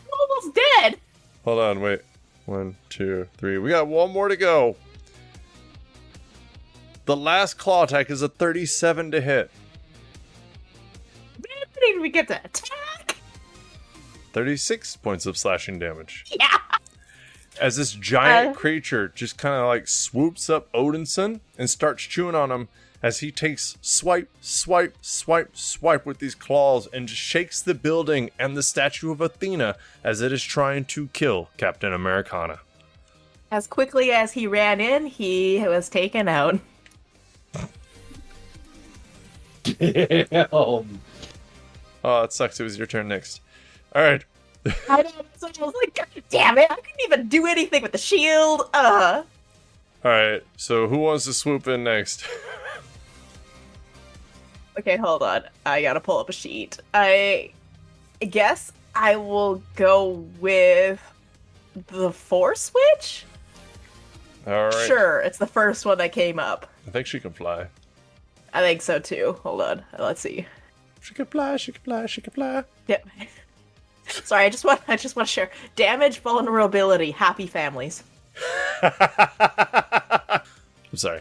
[SPEAKER 4] I'm almost dead.
[SPEAKER 1] Hold on, wait. 1, 2, 3. We got one more to go. The last claw attack is a 37 to hit.
[SPEAKER 4] I didn't even get to attack.
[SPEAKER 1] 36 points of slashing damage.
[SPEAKER 4] Yeah.
[SPEAKER 1] As this giant creature just kind of like swoops up Odinson and starts chewing on him as he takes swipe with these claws and just shakes the building and the statue of Athena as it is trying to kill Captain Americana.
[SPEAKER 4] As quickly as he ran in, he was taken out.
[SPEAKER 2] Damn.
[SPEAKER 1] Oh, it sucks. It was your turn next. All right.
[SPEAKER 4] I know. So I was like, God damn it! I couldn't even do anything with the shield.
[SPEAKER 1] All right. So who wants to swoop in next?
[SPEAKER 4] Okay, hold on. I gotta pull up a sheet. I guess I will go with the Force Witch?
[SPEAKER 1] All right.
[SPEAKER 4] Sure, it's the first one that came up.
[SPEAKER 1] I think she can fly.
[SPEAKER 4] I think so too. Hold on. Let's see.
[SPEAKER 1] She can fly. She can fly. She can fly.
[SPEAKER 4] Yep. Sorry, I just want to share. Damage, vulnerability, happy families.
[SPEAKER 1] I'm sorry.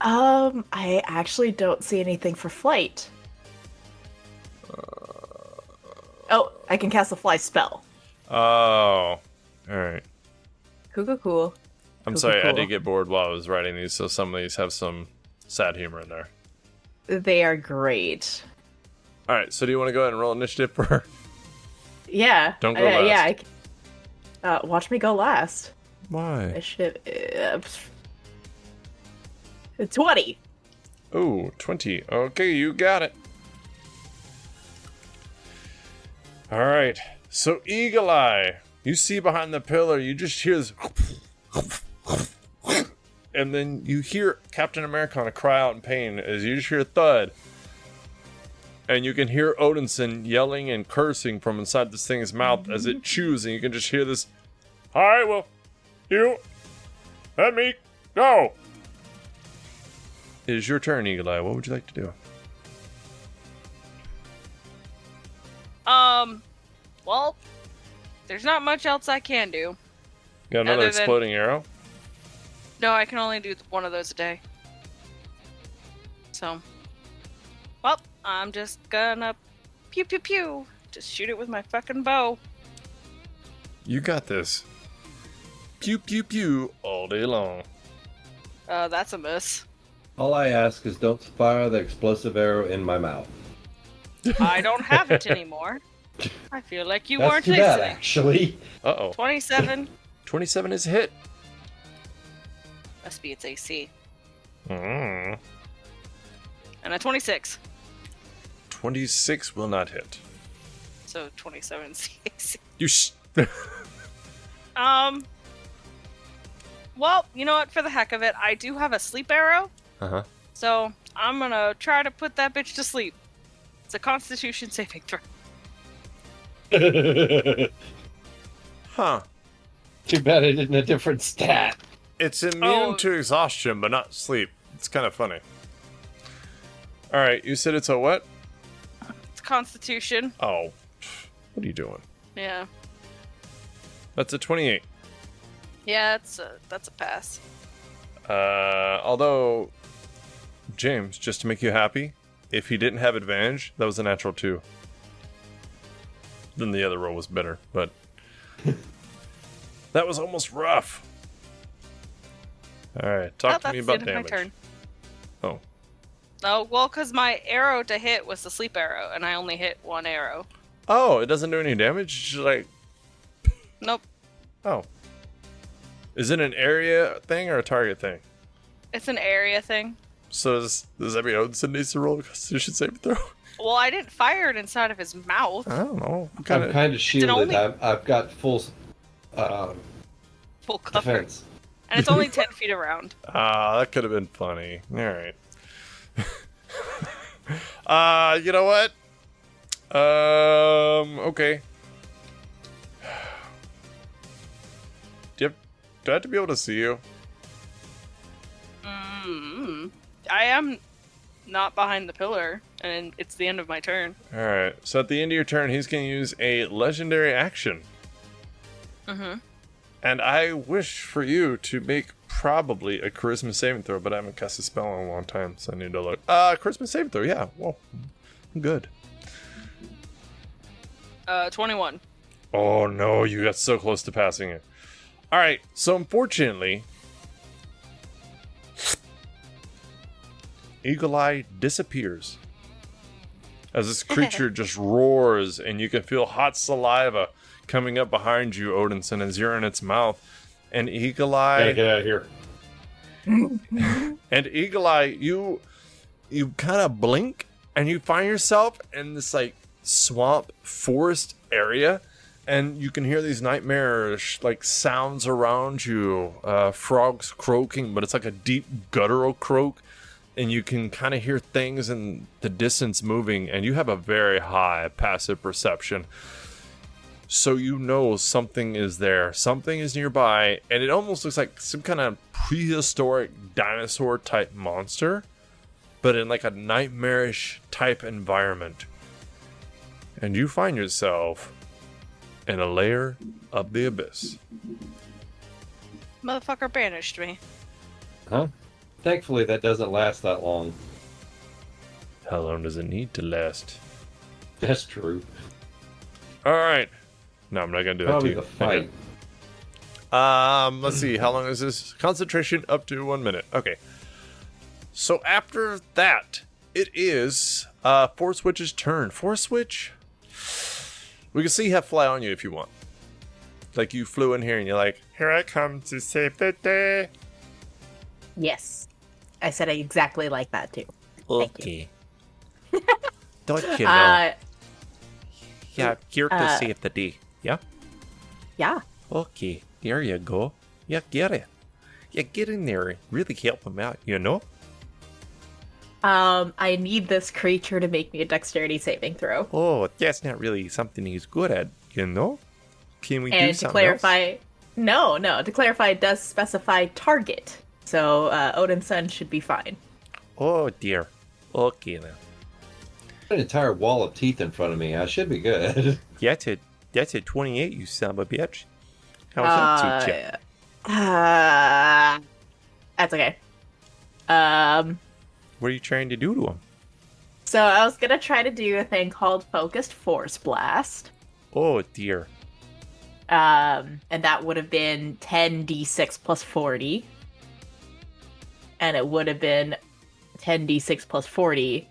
[SPEAKER 4] I actually don't see anything for flight. Oh, I can cast a fly spell.
[SPEAKER 1] Oh. All right.
[SPEAKER 4] Cool.
[SPEAKER 1] I'm sorry. I
[SPEAKER 4] Cool.
[SPEAKER 1] did get bored while I was writing these, so some of these have some sad humor in there.
[SPEAKER 4] They are great.
[SPEAKER 1] All right. So do you want to go ahead and roll initiative for her?
[SPEAKER 4] Yeah.
[SPEAKER 1] Don't go last.
[SPEAKER 4] Yeah. Watch me go last.
[SPEAKER 1] Why?
[SPEAKER 4] Initiative. 20.
[SPEAKER 1] Oh, 20. Okay, you got it. All right. So, Eagle Eye, you see behind the pillar, you just hear this. And then you hear Captain Americana cry out in pain as you just hear a thud. And you can hear Odinson yelling and cursing from inside this thing's mouth as it chews, and you can just hear this. Alright, well, you let me go. It is your turn, Eagle Eye. What would you like to do?
[SPEAKER 3] Well, there's not much else I can do.
[SPEAKER 1] Got another
[SPEAKER 3] Other than-
[SPEAKER 1] exploding arrow?
[SPEAKER 3] No, I can only do one of those a day. So, well, I'm just gonna pew pew pew. Just shoot it with my fucking bow.
[SPEAKER 1] You got this. Pew pew pew all day long.
[SPEAKER 3] That's a miss.
[SPEAKER 5] All I ask is don't fire the explosive arrow in my mouth.
[SPEAKER 3] I don't have it anymore. I feel like you
[SPEAKER 5] That's
[SPEAKER 3] weren't
[SPEAKER 5] too bad,
[SPEAKER 3] listening.
[SPEAKER 5] actually.
[SPEAKER 1] Uh-oh.
[SPEAKER 3] 27.
[SPEAKER 1] 27 is a hit.
[SPEAKER 3] Must be its AC.
[SPEAKER 1] Mm.
[SPEAKER 3] And a 26.
[SPEAKER 1] 26 will not hit.
[SPEAKER 3] So 27 is the AC.
[SPEAKER 1] You
[SPEAKER 3] Well, you know what? For the heck of it, I do have a sleep arrow.
[SPEAKER 1] Uh-huh.
[SPEAKER 3] So I'm gonna try to put that bitch to sleep. It's a Constitution saving throw.
[SPEAKER 1] Huh.
[SPEAKER 2] Too bad it isn't a different stat.
[SPEAKER 1] It's immune
[SPEAKER 3] Oh.
[SPEAKER 1] to exhaustion, but not sleep. It's kind of funny. Alright, you said it's a what?
[SPEAKER 3] It's Constitution.
[SPEAKER 1] Oh. What are you doing?
[SPEAKER 3] Yeah.
[SPEAKER 1] That's a 28.
[SPEAKER 3] Yeah, that's a pass.
[SPEAKER 1] Although, James, just to make you happy, if he didn't have advantage, that was a natural 2. Then the other roll was better, but that was almost rough. Alright, talk to me about
[SPEAKER 3] that's the end
[SPEAKER 1] damage.
[SPEAKER 3] of my turn.
[SPEAKER 1] Oh.
[SPEAKER 3] Oh, well, because my arrow to hit was the sleep arrow, and I only hit one arrow.
[SPEAKER 1] Oh, it doesn't do any damage? It's just like,
[SPEAKER 3] Nope.
[SPEAKER 1] oh. Is it an area thing or a target thing?
[SPEAKER 3] It's an area thing.
[SPEAKER 1] So does that mean Odinson needs to roll a Constitution saving throw?
[SPEAKER 3] Well, I didn't fire it inside of his mouth.
[SPEAKER 1] I don't know.
[SPEAKER 2] I'm kind of shielded.
[SPEAKER 3] only-
[SPEAKER 2] I've got full
[SPEAKER 3] Full cover.
[SPEAKER 2] defense.
[SPEAKER 3] And it's only 10 feet around.
[SPEAKER 1] That could have been funny. Alright. You know what? Okay. Do I have to be able to see you?
[SPEAKER 3] I am not behind the pillar, and it's the end of my turn.
[SPEAKER 1] Alright, so at the end of your turn, he's going to use a legendary action.
[SPEAKER 3] Mm-hmm.
[SPEAKER 1] And I wish for you to make probably a charisma saving throw, but I haven't cast a spell in a long time, so I need to look. Charisma saving throw, yeah. Whoa. I'm good.
[SPEAKER 3] 21.
[SPEAKER 1] Oh no, you got so close to passing it. Alright, so unfortunately, Eagle Eye disappears as this creature just roars, and you can feel hot saliva coming up behind you, Odinson, as you're in its mouth. And Eagle
[SPEAKER 2] Gotta
[SPEAKER 1] Eye,
[SPEAKER 2] get out of here.
[SPEAKER 1] you kind of blink, and you find yourself in this like swamp forest area, and you can hear these nightmarish like sounds around you, frogs croaking, but it's like a deep guttural croak, and you can kind of hear things in the distance moving, and you have a very high passive perception. So you know something is there, something is nearby, and it almost looks like some kind of prehistoric dinosaur type monster, but in like a nightmarish type environment. And you find yourself in a layer of the abyss.
[SPEAKER 3] Motherfucker banished me.
[SPEAKER 2] Huh? Thankfully, that doesn't last that long.
[SPEAKER 1] How long does it need to last?
[SPEAKER 2] That's true.
[SPEAKER 1] Alright. No, I'm not gonna do that to
[SPEAKER 2] Probably
[SPEAKER 1] you.
[SPEAKER 2] the fight.
[SPEAKER 1] Let's see, how long is this? Concentration up to 1 minute. Okay. So after that, it is Force Witch's turn. Force Witch, we can see you have fly on you if you want. Like you flew in here and you're like, here I come to save the day.
[SPEAKER 4] Yes. I said it exactly like that too.
[SPEAKER 1] Okay. Don't you know? Yeah, here to
[SPEAKER 4] uh,
[SPEAKER 1] save the day. Yeah?
[SPEAKER 4] Yeah.
[SPEAKER 1] Okay, there you go. Yeah, get it. Yeah, get in there and really help him out, you know?
[SPEAKER 4] I need this creature to make me a dexterity saving throw.
[SPEAKER 1] Oh, that's not really something he's good at, you know? Can we do
[SPEAKER 4] And to
[SPEAKER 1] something
[SPEAKER 4] clarify,
[SPEAKER 1] else?
[SPEAKER 4] no, to clarify, it does specify target. So Odin's son should be fine.
[SPEAKER 1] Oh, dear. Okay, then.
[SPEAKER 2] An entire wall of teeth in front of me. I should be good.
[SPEAKER 1] That's a 28, you son of a bitch. How's that suit you?
[SPEAKER 4] That's okay.
[SPEAKER 1] What are you trying to do to him?
[SPEAKER 4] So I was gonna try to do a thing called Focused Force Blast.
[SPEAKER 1] Oh, dear.
[SPEAKER 4] And that would have been 10d6 plus 40. And it would have been 10d6 plus 40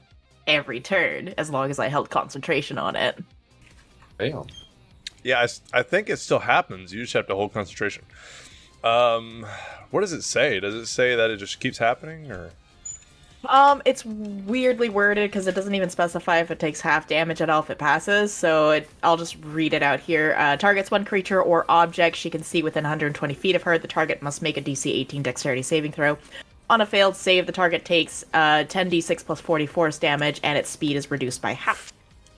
[SPEAKER 4] every turn, as long as I held concentration on it.
[SPEAKER 2] Damn.
[SPEAKER 1] Yeah, I think it still happens. You just have to hold concentration. What does it say? Does it say that it just keeps happening, or?
[SPEAKER 4] It's weirdly worded because it doesn't even specify if it takes half damage at all if it passes, so I'll just read it out here. Targets one creature or object she can see within 120 feet of her. The target must make a DC 18 dexterity saving throw. On a failed save, the target takes 10d6 plus 40 force damage, and its speed is reduced by half.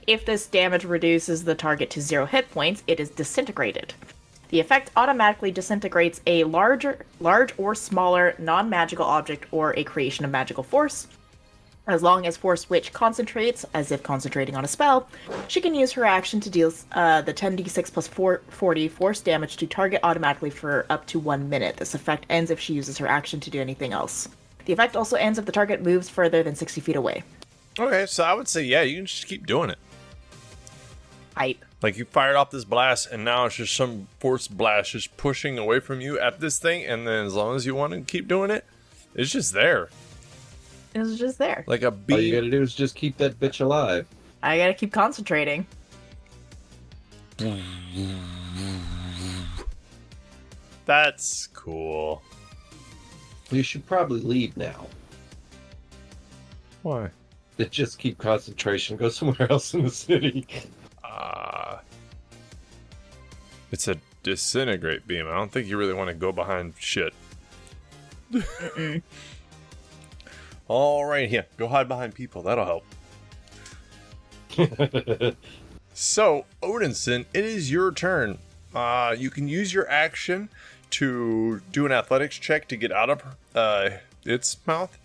[SPEAKER 4] If this damage reduces the target to 0 hit points, it is disintegrated. The effect automatically disintegrates a large or smaller non-magical object or a creation of magical force. As long as Force Witch concentrates, as if concentrating on a spell, she can use her action to deal the 10d6 plus 40 force damage to target automatically for up to 1 minute. This effect ends if she uses her action to do anything else. The effect also ends if the target moves further than 60 feet away.
[SPEAKER 1] Okay, so I would say, yeah, you can just keep doing it.
[SPEAKER 4] Hype.
[SPEAKER 1] Like, you fired off this blast, and now it's just some force blast just pushing away from you at this thing, and then as long as you want to keep doing it, it's just there.
[SPEAKER 4] It's just there.
[SPEAKER 1] Like a beam.
[SPEAKER 2] All you gotta do is just keep that bitch alive.
[SPEAKER 4] I gotta keep concentrating.
[SPEAKER 1] That's cool.
[SPEAKER 2] You should probably leave now.
[SPEAKER 1] Why?
[SPEAKER 2] Just keep concentration. Go somewhere else in the city.
[SPEAKER 1] It's a disintegrate beam. I don't think you really want to go behind shit. All right, here. Go hide behind people. That'll help. So, Odinson, it is your turn. You can use your action to do an athletics check to get out of its mouth,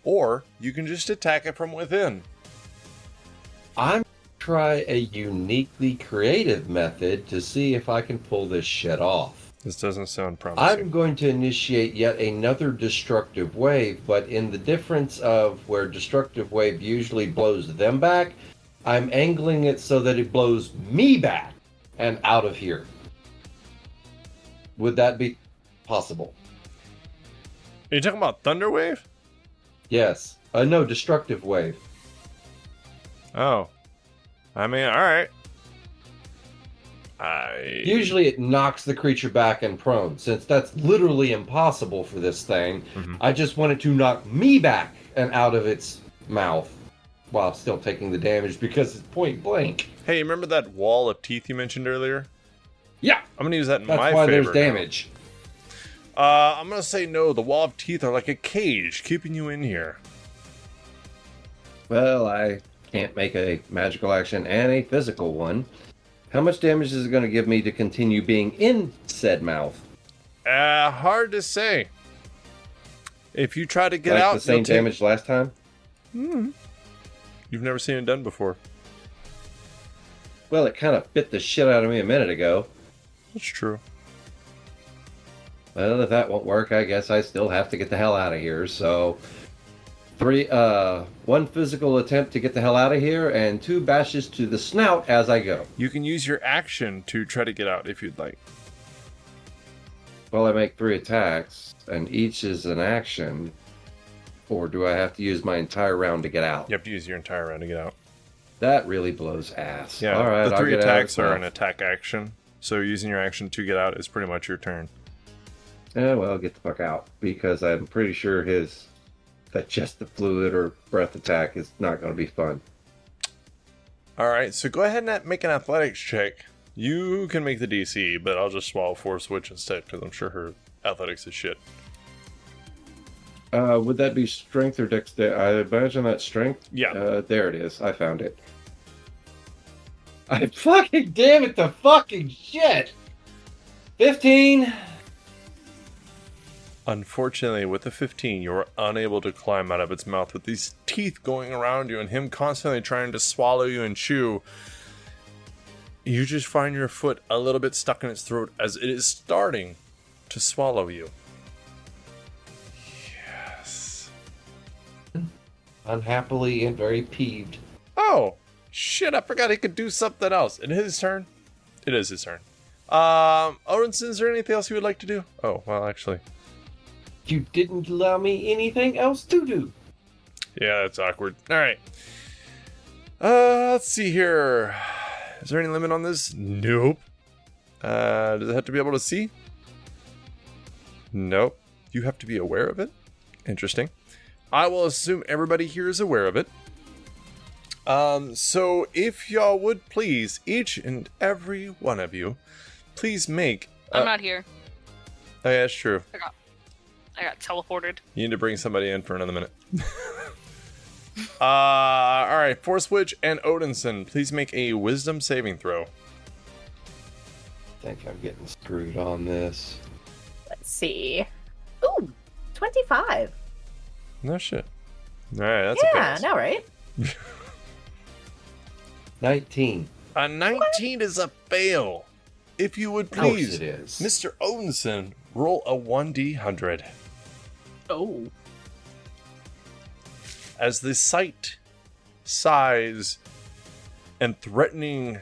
[SPEAKER 1] or you can just attack it from within.
[SPEAKER 2] I'm try a uniquely creative method to see if I can pull this shit off.
[SPEAKER 1] This doesn't sound promising.
[SPEAKER 2] I'm going to initiate yet another destructive wave, but in the difference of where destructive wave usually blows them back, I'm angling it so that it blows me back and out of here. Would that be possible?
[SPEAKER 1] Are you talking about Thunder Wave?
[SPEAKER 2] Yes. No, destructive wave.
[SPEAKER 1] Oh. I mean, alright.
[SPEAKER 2] Usually it knocks the creature back and prone. Since that's literally impossible for this thing, I just wanted to knock me back and out of its mouth while still taking the damage because it's point blank.
[SPEAKER 1] Hey, remember that wall of teeth you mentioned earlier?
[SPEAKER 2] Yeah,
[SPEAKER 1] I'm gonna use that in
[SPEAKER 2] that's
[SPEAKER 1] my
[SPEAKER 2] why
[SPEAKER 1] favor.
[SPEAKER 2] there's damage.
[SPEAKER 1] I'm gonna say no. The wall of teeth are like a cage keeping you in here.
[SPEAKER 5] Well, I can't make a magical action and a physical one. How much damage is it going to give me to continue being in said mouth?
[SPEAKER 1] Hard to say. If you try to get
[SPEAKER 5] Like
[SPEAKER 1] out,
[SPEAKER 5] the same
[SPEAKER 1] you'll take-
[SPEAKER 5] damage last time?
[SPEAKER 1] You've never seen it done before.
[SPEAKER 5] Well, it kind of bit the shit out of me a minute ago.
[SPEAKER 1] That's true.
[SPEAKER 5] Well, if that won't work, I guess I still have to get the hell out of here. So, one physical attempt to get the hell out of here, and 2 bashes to the snout as I go.
[SPEAKER 1] You can use your action to try to get out if you'd like.
[SPEAKER 5] Well, I make 3 attacks, and each is an action. Or do I have to use my entire round to get out?
[SPEAKER 1] You have to use your entire round to get out.
[SPEAKER 5] That really blows ass.
[SPEAKER 1] Yeah,
[SPEAKER 5] All right,
[SPEAKER 1] the
[SPEAKER 5] I'll
[SPEAKER 1] 3
[SPEAKER 5] get out of
[SPEAKER 1] attacks are an
[SPEAKER 5] stuff.
[SPEAKER 1] attack action. So using your action to get out is pretty much your turn.
[SPEAKER 5] Well, get the fuck out. Because I'm pretty sure his digestive fluid or breath attack is not going to be fun.
[SPEAKER 1] Alright, so go ahead and make an athletics check. You can make the DC, but I'll just swallow Force Witch instead, because I'm sure her athletics is shit.
[SPEAKER 5] Would that be strength or dexterity? I imagine that's strength.
[SPEAKER 1] Yeah.
[SPEAKER 5] There it is. I found it. I fucking damn it! The fucking shit. 15.
[SPEAKER 1] Unfortunately, with the 15, you are unable to climb out of its mouth with these teeth going around you and him constantly trying to swallow you and chew. You just find your foot a little bit stuck in its throat as it is starting to swallow you. Yes.
[SPEAKER 2] Unhappily and very peeved.
[SPEAKER 1] Oh, shit, I forgot he could do something else. It is his turn. It is his turn. Odinson, is there anything else you would like to do? Oh, well, actually.
[SPEAKER 2] You didn't allow me anything else to do.
[SPEAKER 1] Yeah, that's awkward. Alright. Let's see here. Is there any limit on this? Nope. Does it have to be able to see? Nope. You have to be aware of it? Interesting. I will assume everybody here is aware of it. So if y'all would please, each and every one of you, please make...
[SPEAKER 3] I'm not here.
[SPEAKER 1] Oh, yeah, that's true.
[SPEAKER 3] I got teleported.
[SPEAKER 1] You need to bring somebody in for another minute. Alright, Force Witch and Odinson, please make a wisdom saving throw.
[SPEAKER 2] I think I'm getting screwed on this.
[SPEAKER 4] Let's see. Ooh, 25.
[SPEAKER 1] No shit. Alright, that's a
[SPEAKER 4] Yeah,
[SPEAKER 1] pass.
[SPEAKER 4] no, right?
[SPEAKER 2] 19.
[SPEAKER 1] A 19 is a fail. If you would
[SPEAKER 2] Of course
[SPEAKER 1] please,
[SPEAKER 2] it is.
[SPEAKER 1] Mr. Odinson, roll a 1d100.
[SPEAKER 4] Oh.
[SPEAKER 1] As the sight, size, and threatening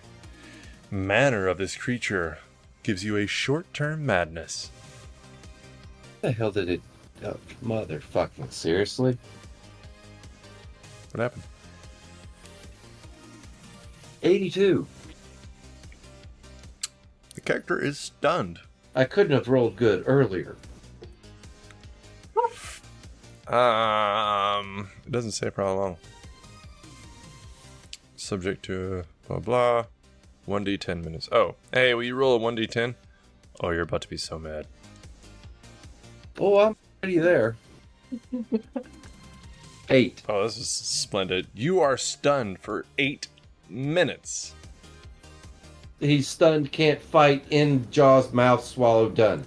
[SPEAKER 1] manner of this creature gives you a short-term madness.
[SPEAKER 2] What the hell did it... Oh, motherfucking seriously?
[SPEAKER 1] What happened?
[SPEAKER 2] 82.
[SPEAKER 1] The character is stunned.
[SPEAKER 2] I couldn't have rolled good earlier.
[SPEAKER 1] It doesn't say for how long. Subject to blah blah. 1d10 minutes. Oh, hey, will you roll a 1d10? Oh, you're about to be so mad.
[SPEAKER 2] Oh, I'm already there. 8.
[SPEAKER 1] Oh, this is splendid. You are stunned for 8 minutes.
[SPEAKER 2] He's stunned, can't fight, in Jaws, mouth, swallow, done.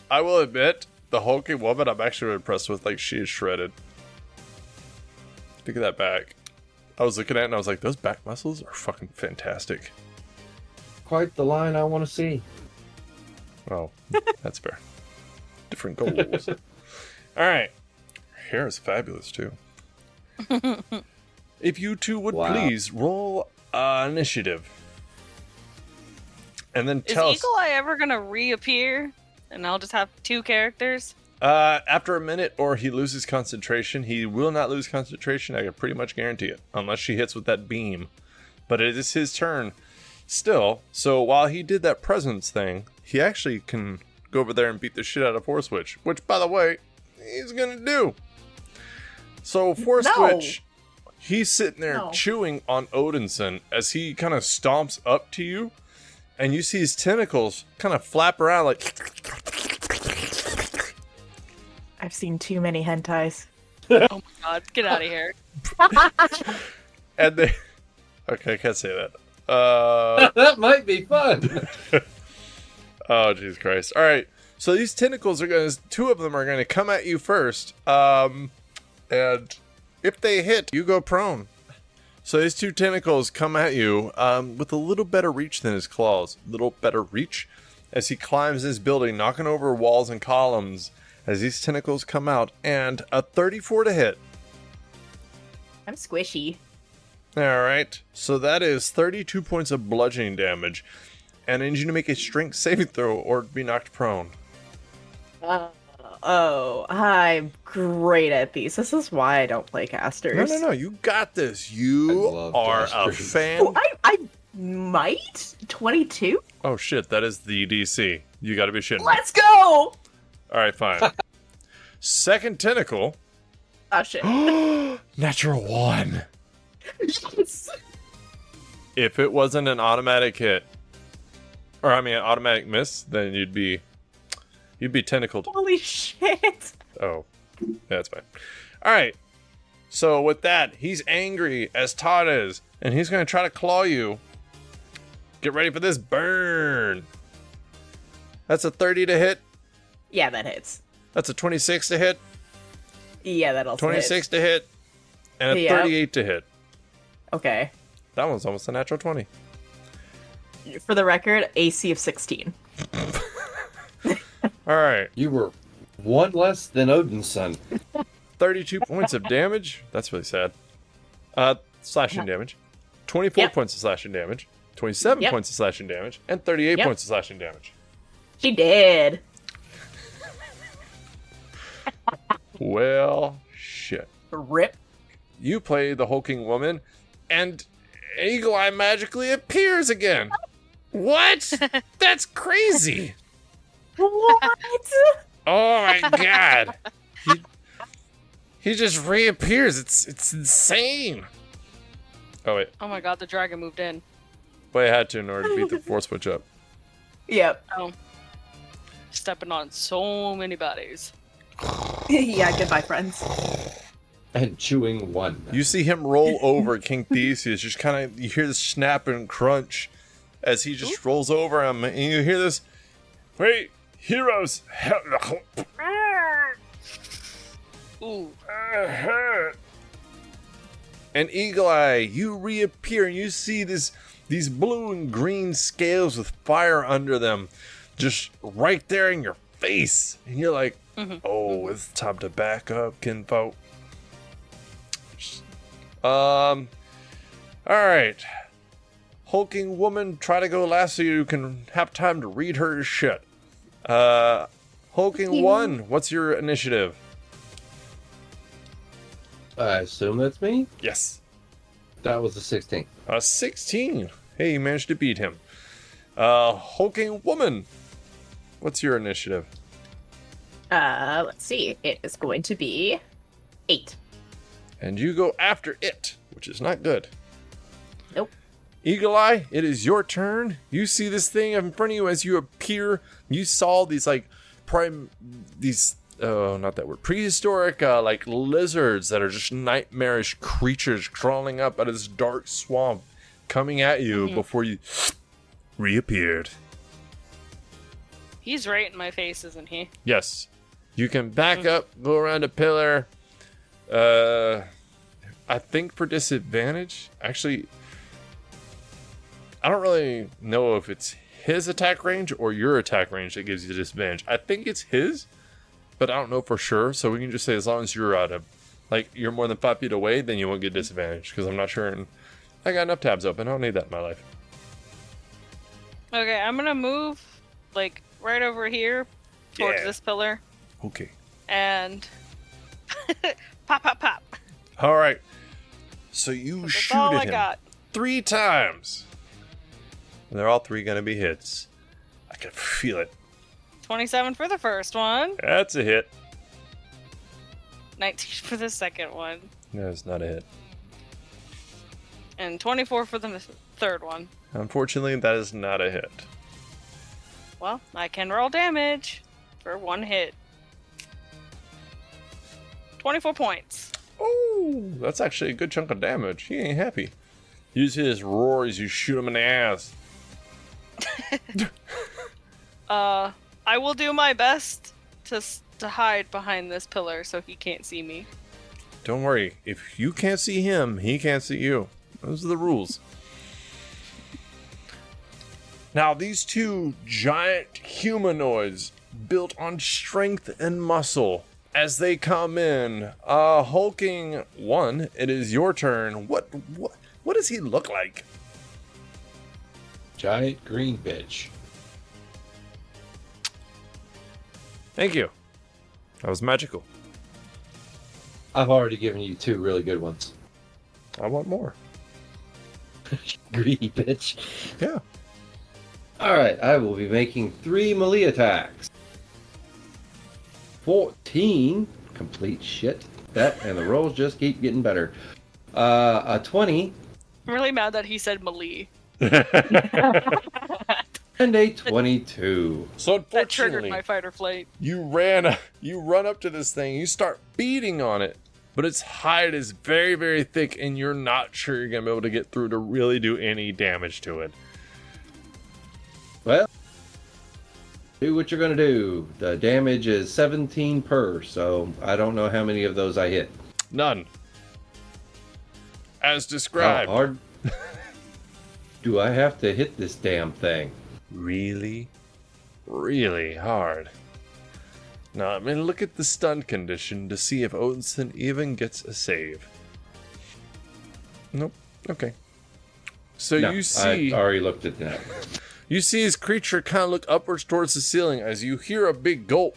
[SPEAKER 1] I will admit, the hulking woman I'm actually impressed with. Like, she is shredded. Look at that back. I was looking at it and I was like, those back muscles are fucking fantastic.
[SPEAKER 2] Quite the line I want to see.
[SPEAKER 1] Oh, that's fair. Different goals. Alright. Her hair is fabulous, too. If you two would
[SPEAKER 2] Wow.
[SPEAKER 1] please roll initiative. And then
[SPEAKER 3] Is
[SPEAKER 1] tell us.
[SPEAKER 3] Eagle Eye ever gonna reappear? And I'll just have 2 characters?
[SPEAKER 1] After a minute or he loses concentration, he will not lose concentration, I can pretty much guarantee it. Unless she hits with that beam. But it is his turn still. So while he did that presence thing, he actually can go over there and beat the shit out of Force Witch. Which, by the way, he's gonna do. So Force Witch, he's sitting there chewing on Odinson as he kind of stomps up to you. And you see his tentacles kind of flap around like...
[SPEAKER 4] I've seen too many hentais.
[SPEAKER 3] Oh my god, get out of here.
[SPEAKER 1] And they... Okay, I can't say that.
[SPEAKER 2] That might be fun.
[SPEAKER 1] Oh, Jesus Christ. Alright, so these tentacles are going to... 2 of them are going to come at you first. And if they hit, you go prone. So these 2 tentacles come at you with a little better reach than his claws. Little better reach as he climbs this building, knocking over walls and columns as these tentacles come out. And a 34 to hit.
[SPEAKER 4] I'm squishy.
[SPEAKER 1] Alright, so that is 32 points of bludgeoning damage. And I need you to make a strength saving throw or be knocked prone.
[SPEAKER 4] Oh, I'm great at these. This is why I don't play casters.
[SPEAKER 1] No, you got this. You
[SPEAKER 2] I love
[SPEAKER 1] are a
[SPEAKER 2] casters.
[SPEAKER 1] fan.
[SPEAKER 4] Oh, I might? 22?
[SPEAKER 1] Oh shit, that is the DC. You gotta be shitting me.
[SPEAKER 4] Let's go!
[SPEAKER 1] Alright, fine. Second tentacle.
[SPEAKER 4] Oh, shit.
[SPEAKER 1] Natural 1.
[SPEAKER 4] Yes.
[SPEAKER 1] If it wasn't an automatic hit, or I mean an automatic miss, then you'd be tentacled.
[SPEAKER 4] Holy shit.
[SPEAKER 1] Oh, yeah, that's fine. All right. So with that, he's angry as Todd is, and he's going to try to claw you. Get ready for this burn. That's a 30 to hit.
[SPEAKER 4] Yeah, that hits.
[SPEAKER 1] That's a 26 to hit.
[SPEAKER 4] Yeah, that also
[SPEAKER 1] 26
[SPEAKER 4] hits.
[SPEAKER 1] to hit. And a 38 to hit.
[SPEAKER 4] Okay.
[SPEAKER 1] That one's almost a natural 20.
[SPEAKER 4] For the record, AC of 16.
[SPEAKER 1] All right.
[SPEAKER 2] You were one less than Odin's son.
[SPEAKER 1] 32 points of damage. That's really sad. Slashing damage. 24 points of slashing damage. 27 points of slashing damage. And 38 points of slashing damage.
[SPEAKER 4] She did.
[SPEAKER 1] Well, shit.
[SPEAKER 4] Rip.
[SPEAKER 1] You play the hulking woman, and Eagle Eye magically appears again. What? That's crazy.
[SPEAKER 4] What?
[SPEAKER 1] Oh my god. He just reappears. It's insane. Oh wait.
[SPEAKER 3] Oh my god, the dragon moved in.
[SPEAKER 1] But I had to in order to beat the force switch up.
[SPEAKER 4] Yep.
[SPEAKER 3] Oh. Stepping on so many bodies.
[SPEAKER 4] Yeah, goodbye, friends.
[SPEAKER 2] And chewing one.
[SPEAKER 1] You see him roll over King Theseus, just kind of, you hear the snap and crunch as he just rolls over him, and you hear this, wait, heroes,
[SPEAKER 3] Ooh.
[SPEAKER 1] and Eagle Eye, you reappear, and you see these blue and green scales with fire under them, just right there in your face, and you're like, oh, it's time to back up, kinfolk. All right. Hulking woman, try to go last so you can have time to read her shit. Hulking one, what's your initiative?
[SPEAKER 2] I assume that's me?
[SPEAKER 1] Yes.
[SPEAKER 2] That was a 16.
[SPEAKER 1] 16. Hey, you managed to beat him. Hulking woman, what's your initiative?
[SPEAKER 4] Let's see. It is going to be 8.
[SPEAKER 1] And you go after it, which is not good.
[SPEAKER 4] Nope.
[SPEAKER 1] Eagle Eye, it is your turn. You see this thing in front of you as you appear. You saw these not that word, prehistoric like lizards that are just nightmarish creatures crawling up out of this dark swamp, coming at you before you reappeared.
[SPEAKER 3] He's right in my face, isn't he?
[SPEAKER 1] Yes. You can back up, go around a pillar. I think for disadvantage, actually, I don't really know if it's his attack range or your attack range that gives you the disadvantage. I think it's his, but I don't know for sure. So we can just say as long as you're out of, you're more than 5 feet away, then you won't get disadvantage, because I'm not sure. And I got enough tabs open. I don't need that in my life.
[SPEAKER 3] Okay, I'm gonna move, right over here towards this pillar.
[SPEAKER 1] Okay.
[SPEAKER 3] And pop, pop, pop.
[SPEAKER 1] All right. So you
[SPEAKER 3] That's
[SPEAKER 1] shoot
[SPEAKER 3] all
[SPEAKER 1] at
[SPEAKER 3] I
[SPEAKER 1] him
[SPEAKER 3] got.
[SPEAKER 1] 3 times. And they're all 3 going to be hits. I can feel it.
[SPEAKER 3] 27 for the first one.
[SPEAKER 1] That's a hit.
[SPEAKER 3] 19 for the second one.
[SPEAKER 1] No, it's not a hit.
[SPEAKER 3] And 24 for the third one.
[SPEAKER 1] Unfortunately, that is not a hit.
[SPEAKER 3] Well, I can roll damage for 1 hit. 24 points.
[SPEAKER 1] Oh, that's actually a good chunk of damage. He ain't happy. Use his roar as you shoot him in the ass.
[SPEAKER 3] I will do my best to hide behind this pillar so he can't see me.
[SPEAKER 1] Don't worry. If you can't see him, he can't see you. Those are the rules. Now, these 2 giant humanoids built on strength and muscle, as they come in, hulking one, it is your turn. What does he look like?
[SPEAKER 2] Giant green bitch.
[SPEAKER 1] Thank you. That was magical.
[SPEAKER 2] I've already given you 2 really good ones.
[SPEAKER 1] I want more.
[SPEAKER 2] Greedy bitch.
[SPEAKER 1] Yeah.
[SPEAKER 2] Alright, I will be making 3 melee attacks. 14. Complete shit. That and the rolls just keep getting better. A 20.
[SPEAKER 3] I'm really mad that he said melee.
[SPEAKER 5] And a 22.
[SPEAKER 1] So
[SPEAKER 3] That triggered
[SPEAKER 1] unfortunately,
[SPEAKER 3] my fight or flight.
[SPEAKER 1] you run up to this thing, you start beating on it, but its hide is very, very thick, and you're not sure you're gonna be able to get through to really do any damage to it.
[SPEAKER 5] Well, do what you're going to do. The damage is 17 per, so I don't know how many of those I hit.
[SPEAKER 1] None. As
[SPEAKER 5] How
[SPEAKER 1] described.
[SPEAKER 5] hard do I have to hit this damn thing?
[SPEAKER 1] Really, really hard. Now, I'm gonna look at the stun condition to see if Odinson even gets a save. Nope. Okay. So
[SPEAKER 5] No,
[SPEAKER 1] you see,
[SPEAKER 5] I already looked at that.
[SPEAKER 1] you see his creature kind of look upwards towards the ceiling as you hear a big gulp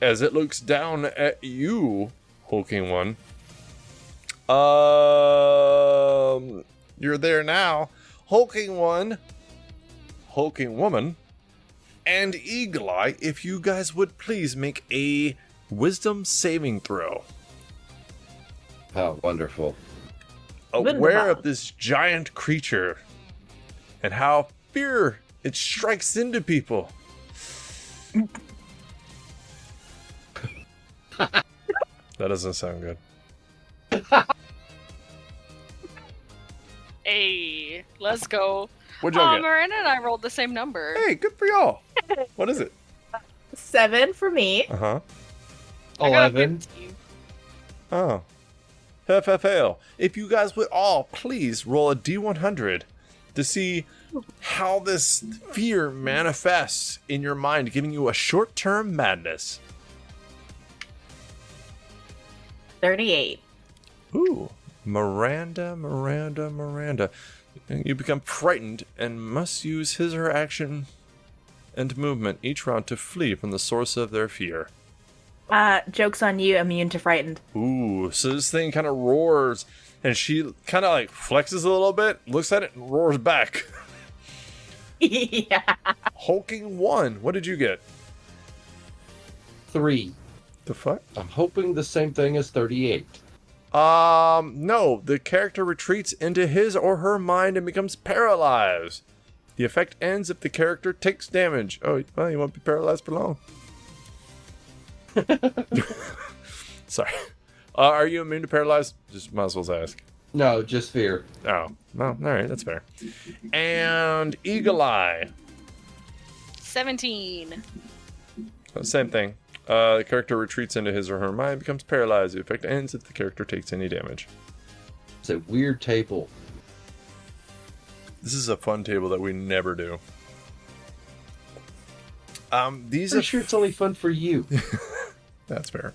[SPEAKER 1] as it looks down at you, hulking one. You're there now, hulking one, hulking woman, and Eagle Eye. If you guys would please make a wisdom saving throw.
[SPEAKER 5] How wonderful.
[SPEAKER 1] Aware of this giant creature and how fear it strikes into people. That doesn't sound good.
[SPEAKER 3] Hey, let's go.
[SPEAKER 1] What'd y'all get?
[SPEAKER 3] Miranda and I rolled the same number.
[SPEAKER 1] Hey, good for y'all. What is it?
[SPEAKER 4] 7 for me.
[SPEAKER 1] Uh-huh.
[SPEAKER 3] I got a
[SPEAKER 5] 11.
[SPEAKER 3] 15.
[SPEAKER 1] Oh. FFL. If you guys would all please roll a D100 to see how this fear manifests in your mind, giving you a short-term madness.
[SPEAKER 4] 38.
[SPEAKER 1] Ooh. Miranda. You become frightened and must use his or her action and movement each round to flee from the source of their fear.
[SPEAKER 4] Joke's on you, immune to frightened.
[SPEAKER 1] Ooh, so this thing kind of roars, and she kind of like flexes a little bit, looks at it, and roars back.
[SPEAKER 4] Yeah.
[SPEAKER 1] Hulking one, what did you get?
[SPEAKER 2] 3.
[SPEAKER 1] The fuck?
[SPEAKER 2] I'm hoping the same thing as 38.
[SPEAKER 1] No, the character retreats into his or her mind and becomes paralyzed. The effect ends if the character takes damage. Oh, well, you won't be paralyzed for long. Sorry. Are you immune to paralyzed? Just might as well ask.
[SPEAKER 2] No, just fear.
[SPEAKER 1] Oh, well, alright, that's fair. And Eagle Eye.
[SPEAKER 3] 17.
[SPEAKER 1] Same thing. The character retreats into his or her mind, becomes paralyzed. The effect ends if the character takes any damage.
[SPEAKER 2] It's a weird table.
[SPEAKER 1] This is a fun table that we never do. These
[SPEAKER 2] Pretty sure it's only fun for you.
[SPEAKER 1] That's fair.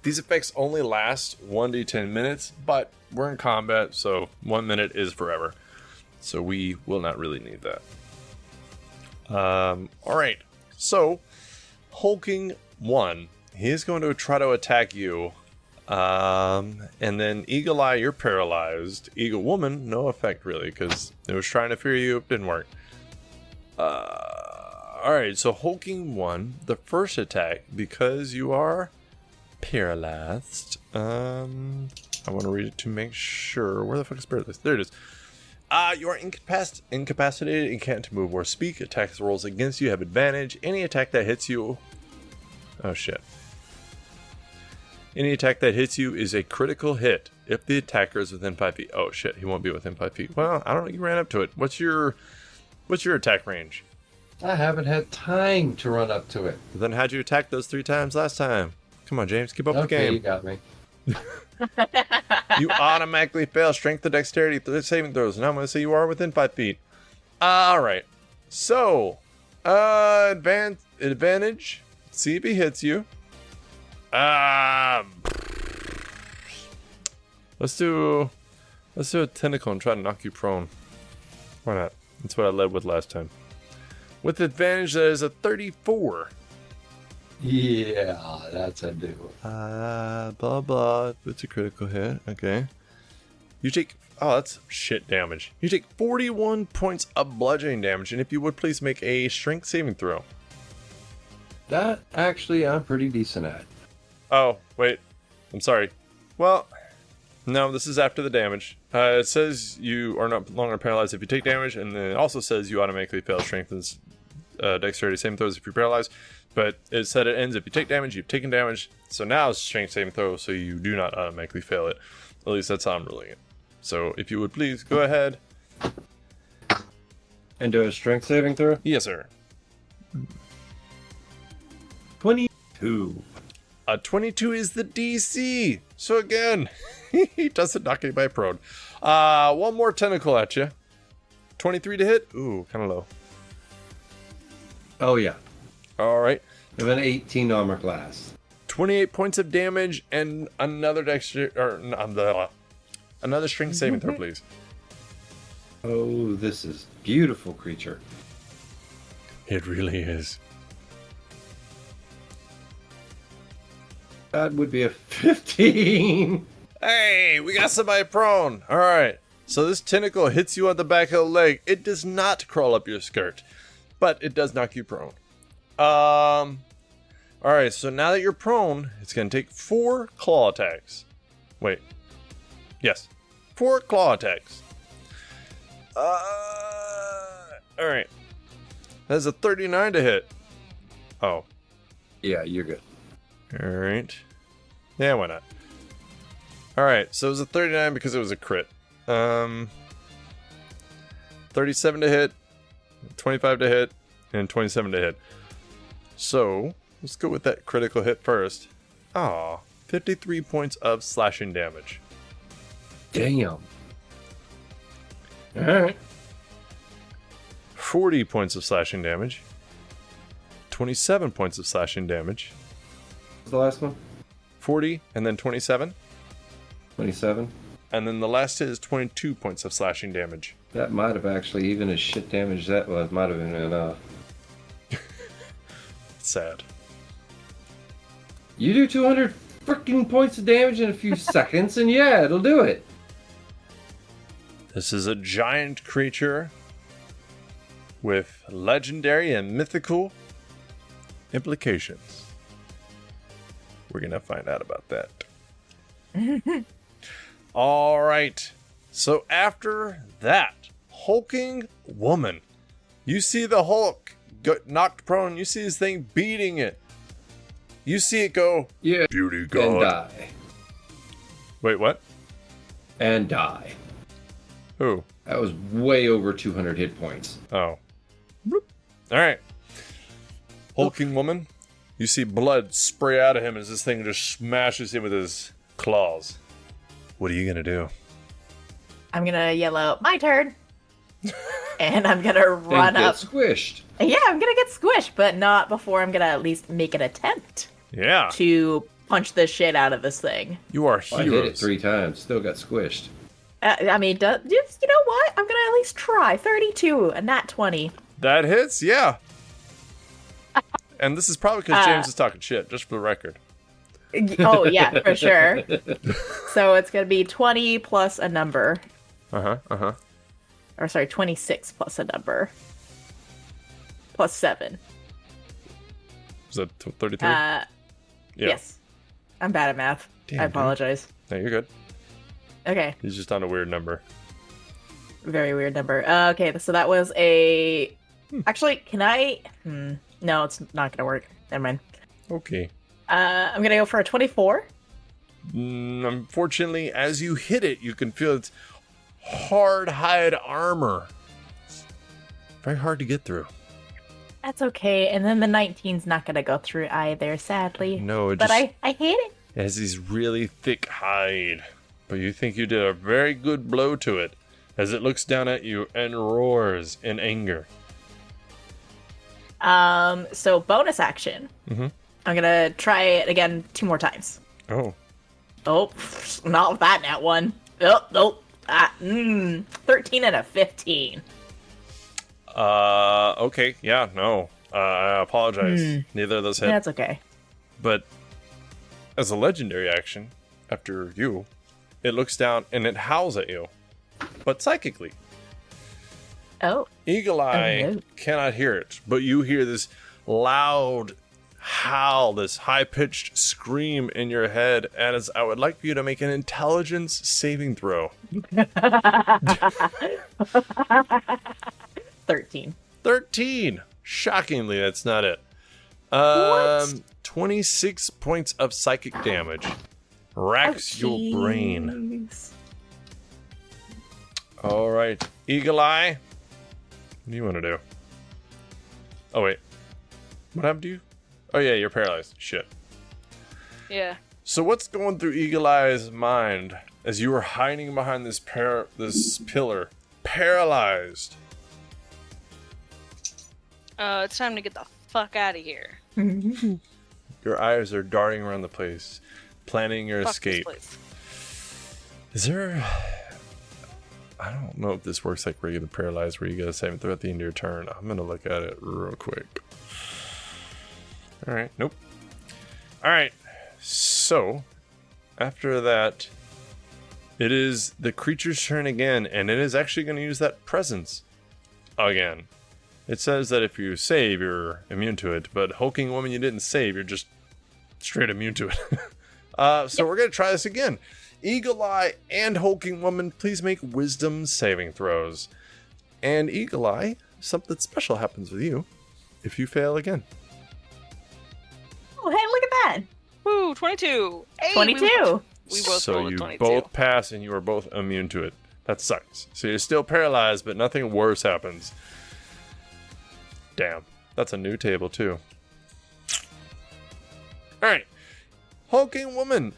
[SPEAKER 1] These effects only last 1d10 minutes, but we're in combat, so 1 minute is forever. So we will not really need that. Alright, so hulking one, he is going to try to attack you. And then Eagle Eye, you're paralyzed. Eagle Woman, no effect really, because it was trying to fear you, it didn't work. Alright, so hulking one, the first attack, because you are paralyzed. I want to read it to make sure. Where the fuck is paralyzed? There it is. You are incapacitated and can't move or speak. Attacks rolls against you have advantage. Any attack that hits you... Oh shit. Any attack that hits you is a critical hit if the attacker is within 5 feet. Oh shit, he won't be within 5 feet. Well, I don't know, you ran up to it. What's your attack range?
[SPEAKER 2] I haven't had time to run up to it.
[SPEAKER 1] Then how'd you attack those 3 times last time? Come on, James, keep up the
[SPEAKER 2] Okay,
[SPEAKER 1] game.
[SPEAKER 2] you got me.
[SPEAKER 1] You automatically fail strength to dexterity saving throws. Now I'm going to say you are within 5 feet. Alright. So, advantage. See if he hits you. Let's do a tentacle and try to knock you prone. Why not? That's what I led with last time. With advantage, that is a 34.
[SPEAKER 2] Yeah, that's a do.
[SPEAKER 1] Blah blah. It's a critical hit. Okay. You take. Oh, that's shit damage. You take 41 points of bludgeoning damage, and if you would please make a strength saving throw.
[SPEAKER 2] That actually I'm pretty decent at.
[SPEAKER 1] Oh, wait. I'm sorry. Well, No, this is after the damage. It says you are no longer paralyzed if you take damage, and then it also says you automatically fail strength and dexterity saving throws if you're paralyzed. But it said it ends if you take damage, you've taken damage. So now it's strength saving throw, so you do not automatically fail it. At least that's how I'm ruling it. So if you would please go ahead.
[SPEAKER 5] And do a strength saving throw?
[SPEAKER 1] Yes, sir.
[SPEAKER 5] 22.
[SPEAKER 1] A 22 is the DC. So again, he doesn't knock anybody prone. One more tentacle at you. 23 to hit. Ooh, kind of low.
[SPEAKER 5] Oh, yeah.
[SPEAKER 1] All right.
[SPEAKER 5] You have an 18 armor class.
[SPEAKER 1] 28 points of damage and another another strength saving throw, please.
[SPEAKER 5] Oh, this is beautiful creature.
[SPEAKER 1] It really is.
[SPEAKER 5] That would be a 15.
[SPEAKER 1] Hey, we got somebody prone. All right. So this tentacle hits you on the back of the leg. It does not crawl up your skirt, but it does knock you prone. All right. So now that you're prone, it's going to take 4 claw attacks. Wait. Yes. 4 claw attacks. All right. That's a 39 to hit. Oh.
[SPEAKER 5] Yeah, you're good.
[SPEAKER 1] All right. Yeah, why not? All right. So it was a 39 because it was a crit. 37 to hit, 25 to hit, and 27 to hit. So let's go with that critical hit first. Aw, 53 points of slashing damage.
[SPEAKER 5] Damn. Alright.
[SPEAKER 1] 40 points of slashing damage. 27 points of slashing damage.
[SPEAKER 5] What's the last one?
[SPEAKER 1] 40 and then 27.
[SPEAKER 5] 27.
[SPEAKER 1] And then the last is 22 points of slashing damage.
[SPEAKER 5] That might have actually, even as shit damage that was, might have been enough.
[SPEAKER 1] Sad.
[SPEAKER 5] You do 200 freaking points of damage in a few seconds, and yeah, it'll do it.
[SPEAKER 1] This is a giant creature with legendary and mythical implications. We're going to find out about that. All right. So after that, hulking woman. You see the Hulk knocked prone. You see this thing beating it. You see it go,
[SPEAKER 5] Yeah.
[SPEAKER 1] beauty god.
[SPEAKER 5] And die.
[SPEAKER 1] Wait, what?
[SPEAKER 5] And die.
[SPEAKER 1] Who?
[SPEAKER 5] That was way over 200 hit points.
[SPEAKER 1] Oh. Bloop. All right. Hulking woman. You see blood spray out of him as this thing just smashes him with his claws. What are you going to do?
[SPEAKER 4] I'm gonna yell out, my turn! And I'm gonna run
[SPEAKER 5] Then
[SPEAKER 4] up.
[SPEAKER 5] get squished.
[SPEAKER 4] Yeah, I'm gonna get squished, but not before I'm gonna at least make an attempt
[SPEAKER 1] Yeah.
[SPEAKER 4] to punch the shit out of this thing.
[SPEAKER 1] You are
[SPEAKER 5] I hit it
[SPEAKER 1] heroes.
[SPEAKER 5] 3 times. Still got squished.
[SPEAKER 4] I mean, you know what? I'm gonna at least try. 32, a nat 20.
[SPEAKER 1] That hits, yeah. And this is probably because James is talking shit, just for the record.
[SPEAKER 4] Oh, yeah, for sure. So it's gonna be 20 plus a number. Or sorry, 26 plus a number. Plus 7.
[SPEAKER 1] Was that 33? Yeah.
[SPEAKER 4] Yes. I'm bad at math.
[SPEAKER 1] Damn,
[SPEAKER 4] I
[SPEAKER 1] dude.
[SPEAKER 4] apologize.
[SPEAKER 1] No, you're good.
[SPEAKER 4] Okay.
[SPEAKER 1] He's just on a weird number.
[SPEAKER 4] Very weird number. Okay, so that was a... Actually, can I... No, it's not gonna work. Never mind.
[SPEAKER 1] Okay.
[SPEAKER 4] I'm gonna go for a 24.
[SPEAKER 1] Unfortunately, as you hit it, you can feel its hard hide armor. It's very hard to get through.
[SPEAKER 4] That's okay. And then the 19's not gonna go through either, sadly.
[SPEAKER 1] No,
[SPEAKER 4] But I hate it.
[SPEAKER 1] It has these really thick hide. But you think you did a very good blow to it as it looks down at you and roars in anger.
[SPEAKER 4] So bonus action.
[SPEAKER 1] Mm-hmm.
[SPEAKER 4] I'm gonna try it again 2 more times.
[SPEAKER 1] Oh.
[SPEAKER 4] Oh, not with that nat 1. Oh, nope. 13 and a 15.
[SPEAKER 1] Okay. Yeah, no. I apologize. Neither of those hit.
[SPEAKER 4] That's okay.
[SPEAKER 1] But as a legendary action, after you, it looks down and it howls at you. But psychically.
[SPEAKER 4] Oh.
[SPEAKER 1] Eagle Eye
[SPEAKER 4] Oh, no.
[SPEAKER 1] cannot hear it, but you hear this loud howl, this high-pitched scream in your head, as I would like for you to make an intelligence saving throw.
[SPEAKER 4] 13.
[SPEAKER 1] 13. Shockingly, that's not it.
[SPEAKER 4] What?
[SPEAKER 1] 26 points of psychic damage. Racks your brain.
[SPEAKER 4] Jeez.
[SPEAKER 1] All right, Eagle Eye. What do you want to do? Oh wait, what happened to you? Oh yeah, you're paralyzed. Shit.
[SPEAKER 3] Yeah.
[SPEAKER 1] So what's going through Eagle Eye's mind as you were hiding behind this pillar, paralyzed?
[SPEAKER 3] It's time to get the fuck out of here.
[SPEAKER 1] Your eyes are darting around the place, planning your
[SPEAKER 3] Fuck this
[SPEAKER 1] escape.
[SPEAKER 3] place.
[SPEAKER 1] Is there? I don't know if this works like regular paralyzed, where you get a saving throw at the end of your turn. I'm gonna look at it real quick. All right, nope. All right, so after that, it is the creature's turn again, and it is actually going to use that presence again. It says that if you save, you're immune to it, but Hulking Woman, you didn't save, you're just straight immune to it. So we're going to try this again. Eagle Eye and Hulking Woman, please make wisdom saving throws. And Eagle Eye, something special happens with you if you fail again.
[SPEAKER 4] Oh, hey, look at that.
[SPEAKER 3] Woo, 22. Hey,
[SPEAKER 4] 22.
[SPEAKER 3] We both
[SPEAKER 1] So
[SPEAKER 3] rolled a
[SPEAKER 1] you
[SPEAKER 3] 22.
[SPEAKER 1] both pass and you are both immune to it. That sucks. So you're still paralyzed, but nothing worse happens. Damn. That's a new table, too. Alright. Hulking Woman.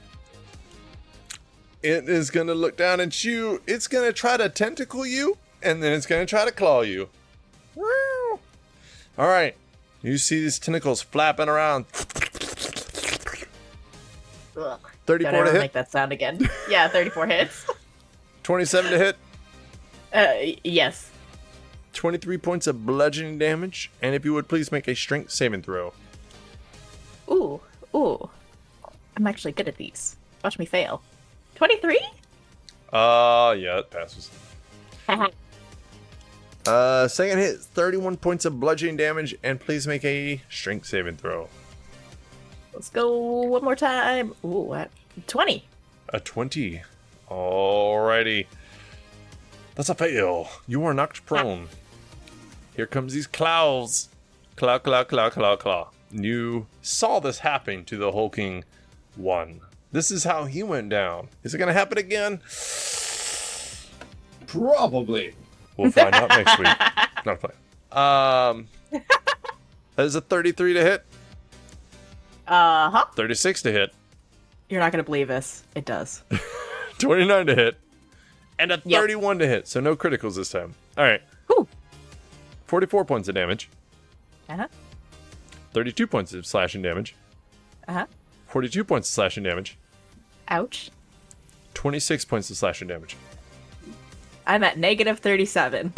[SPEAKER 1] It is going to look down at you. It's going to try to tentacle you, and then it's going to try to claw you. Alright. You see these tentacles flapping around. 34
[SPEAKER 4] Don't
[SPEAKER 1] to
[SPEAKER 4] ever
[SPEAKER 1] hit.
[SPEAKER 4] make that sound again. Yeah, 34 hits.
[SPEAKER 1] 27 to hit.
[SPEAKER 4] Yes.
[SPEAKER 1] 23 points of bludgeoning damage. And if you would please make a strength saving throw.
[SPEAKER 4] Ooh. I'm actually good at these. Watch me fail. 23?
[SPEAKER 1] Yeah, it passes. Second hit, 31 points of bludgeoning damage, and please make a strength saving throw.
[SPEAKER 4] Let's go one more time. Ooh, 20.
[SPEAKER 1] A 20. Alrighty. That's a fail. You are knocked prone. Here comes these claws. Claw, claw, claw, claw, claw. You saw this happen to the Hulking one. This is how he went down. Is it going to happen again?
[SPEAKER 2] Probably.
[SPEAKER 1] We'll find out next week. Not playing. That is a 33 to hit. 36 to hit.
[SPEAKER 4] You're not going to believe this. It does.
[SPEAKER 1] 29 to hit. And a
[SPEAKER 4] Yep.
[SPEAKER 1] 31 to hit. So no criticals this time. All right.
[SPEAKER 4] Whew.
[SPEAKER 1] 44 points of damage.
[SPEAKER 4] Uh-huh.
[SPEAKER 1] 32 points of slashing damage.
[SPEAKER 4] Uh-huh.
[SPEAKER 1] 42 points of slashing damage.
[SPEAKER 4] Ouch.
[SPEAKER 1] 26 points of slashing damage.
[SPEAKER 4] I'm at negative 37.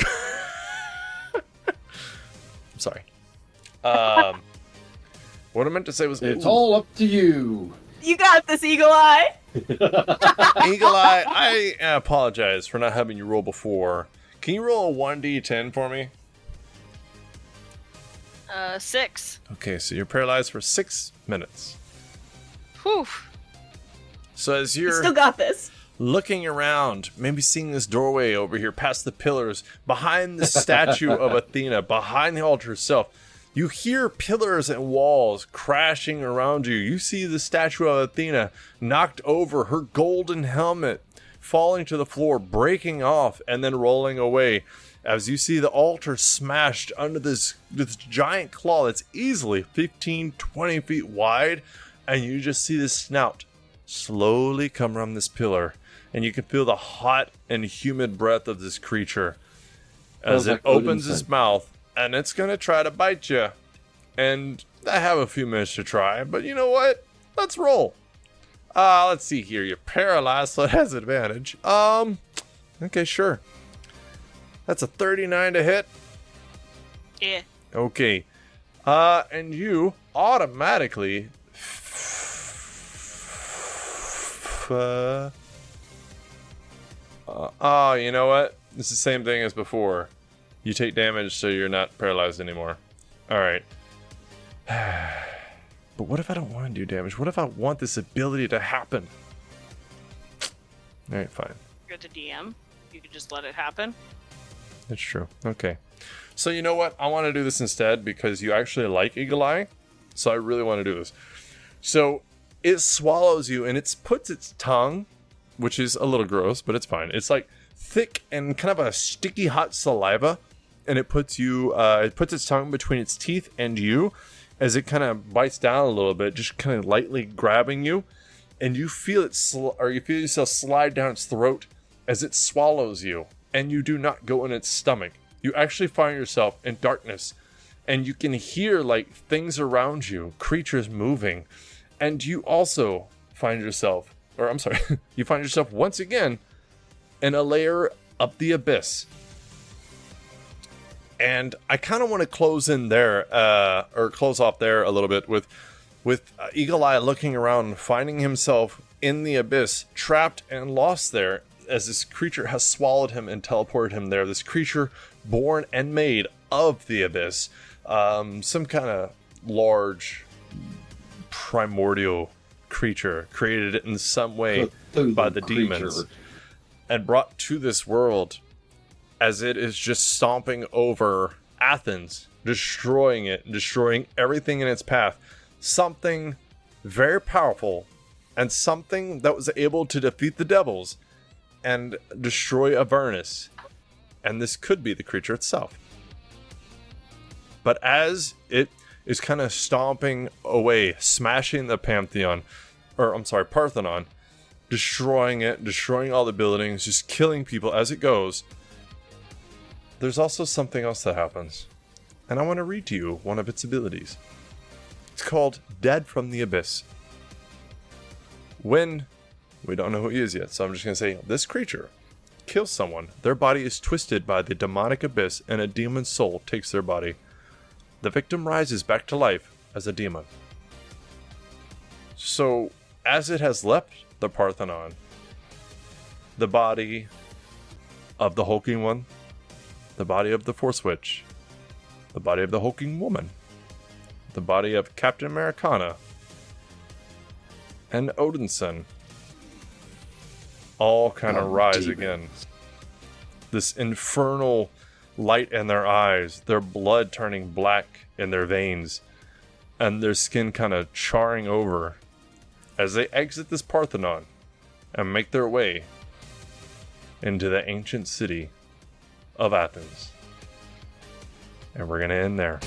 [SPEAKER 1] I'm sorry. What I meant to say was...
[SPEAKER 2] It's
[SPEAKER 1] ooh,
[SPEAKER 2] all up to you.
[SPEAKER 4] You got this, Eagle Eye.
[SPEAKER 1] Eagle Eye, I apologize for not having you roll before. Can you roll a 1d10 for me?
[SPEAKER 3] 6.
[SPEAKER 1] Okay, so you're paralyzed for 6 minutes.
[SPEAKER 3] Whew.
[SPEAKER 1] So as
[SPEAKER 4] You
[SPEAKER 1] you're
[SPEAKER 4] still got this.
[SPEAKER 1] looking around, maybe seeing this doorway over here past the pillars, behind the statue of Athena, behind the altar itself, you hear pillars and walls crashing around you. You see the statue of Athena knocked over, her golden helmet falling to the floor, breaking off, and then rolling away. As you see the altar smashed under this giant claw that's easily 15, 20 feet wide, and you just see this snout slowly come around this pillar, and you can feel the hot and humid breath of this creature as
[SPEAKER 2] Smells
[SPEAKER 1] it
[SPEAKER 2] like
[SPEAKER 1] opens
[SPEAKER 2] Odinson.
[SPEAKER 1] its mouth, and it's going to try to bite you. And I have a few minutes to try, but you know what? Let's roll. Let's see here. You're paralyzed, so it has advantage. Okay, sure. That's a 39 to hit.
[SPEAKER 3] Yeah.
[SPEAKER 1] Okay. And you automatically... you know what? It's the same thing as before. You take damage, so you're not paralyzed anymore. Alright. But what if I don't want to do damage? What if I want this ability to happen? Alright, fine.
[SPEAKER 3] You're the DM. You could just let it happen.
[SPEAKER 1] That's true. Okay. So you know what? I want to do this instead because you actually like Eagle Eye. So I really want to do this. So it swallows you and it puts its tongue, which is a little gross, but it's fine. It's like thick and kind of a sticky hot saliva. And it puts its tongue between its teeth and you as it kind of bites down a little bit, just kind of lightly grabbing you. And you feel it, you feel yourself slide down its throat as it swallows you. And you do not go in its stomach. You actually find yourself in darkness. And you can hear like things around you, creatures moving. And you also find yourself, you find yourself once again in a layer of the abyss. And I kind of want to close off there a little bit with Eagle Eye looking around, finding himself in the abyss, trapped and lost there, as this creature has swallowed him and teleported him there. This creature born and made of the abyss, some kind of large primordial creature, created in some way by the demons, and brought to this world as it is just stomping over Athens, destroying it, destroying everything in its path. Something very powerful, and something that was able to defeat the devils and destroy Avernus. And this could be the creature itself. But as it is kind of stomping away, smashing the Parthenon, destroying it, destroying all the buildings, just killing people as it goes, there's also something else that happens. And I want to read to you one of its abilities. It's called Dead from the Abyss. When, we don't know who he is yet, so I'm just going to say, this creature kills someone, their body is twisted by the demonic abyss, and a demon's soul takes their body. The victim rises back to life as a demon. So, as it has left the Parthenon, the body of the hulking one, the body of the Force Witch, the body of the hulking woman, the body of Captain Americana, and Odinson all kind of rise again. This infernal light in their eyes, their blood turning black in their veins, and their skin kind of charring over as they exit this Parthenon and make their way into the ancient city of Athens. And we're going to end there.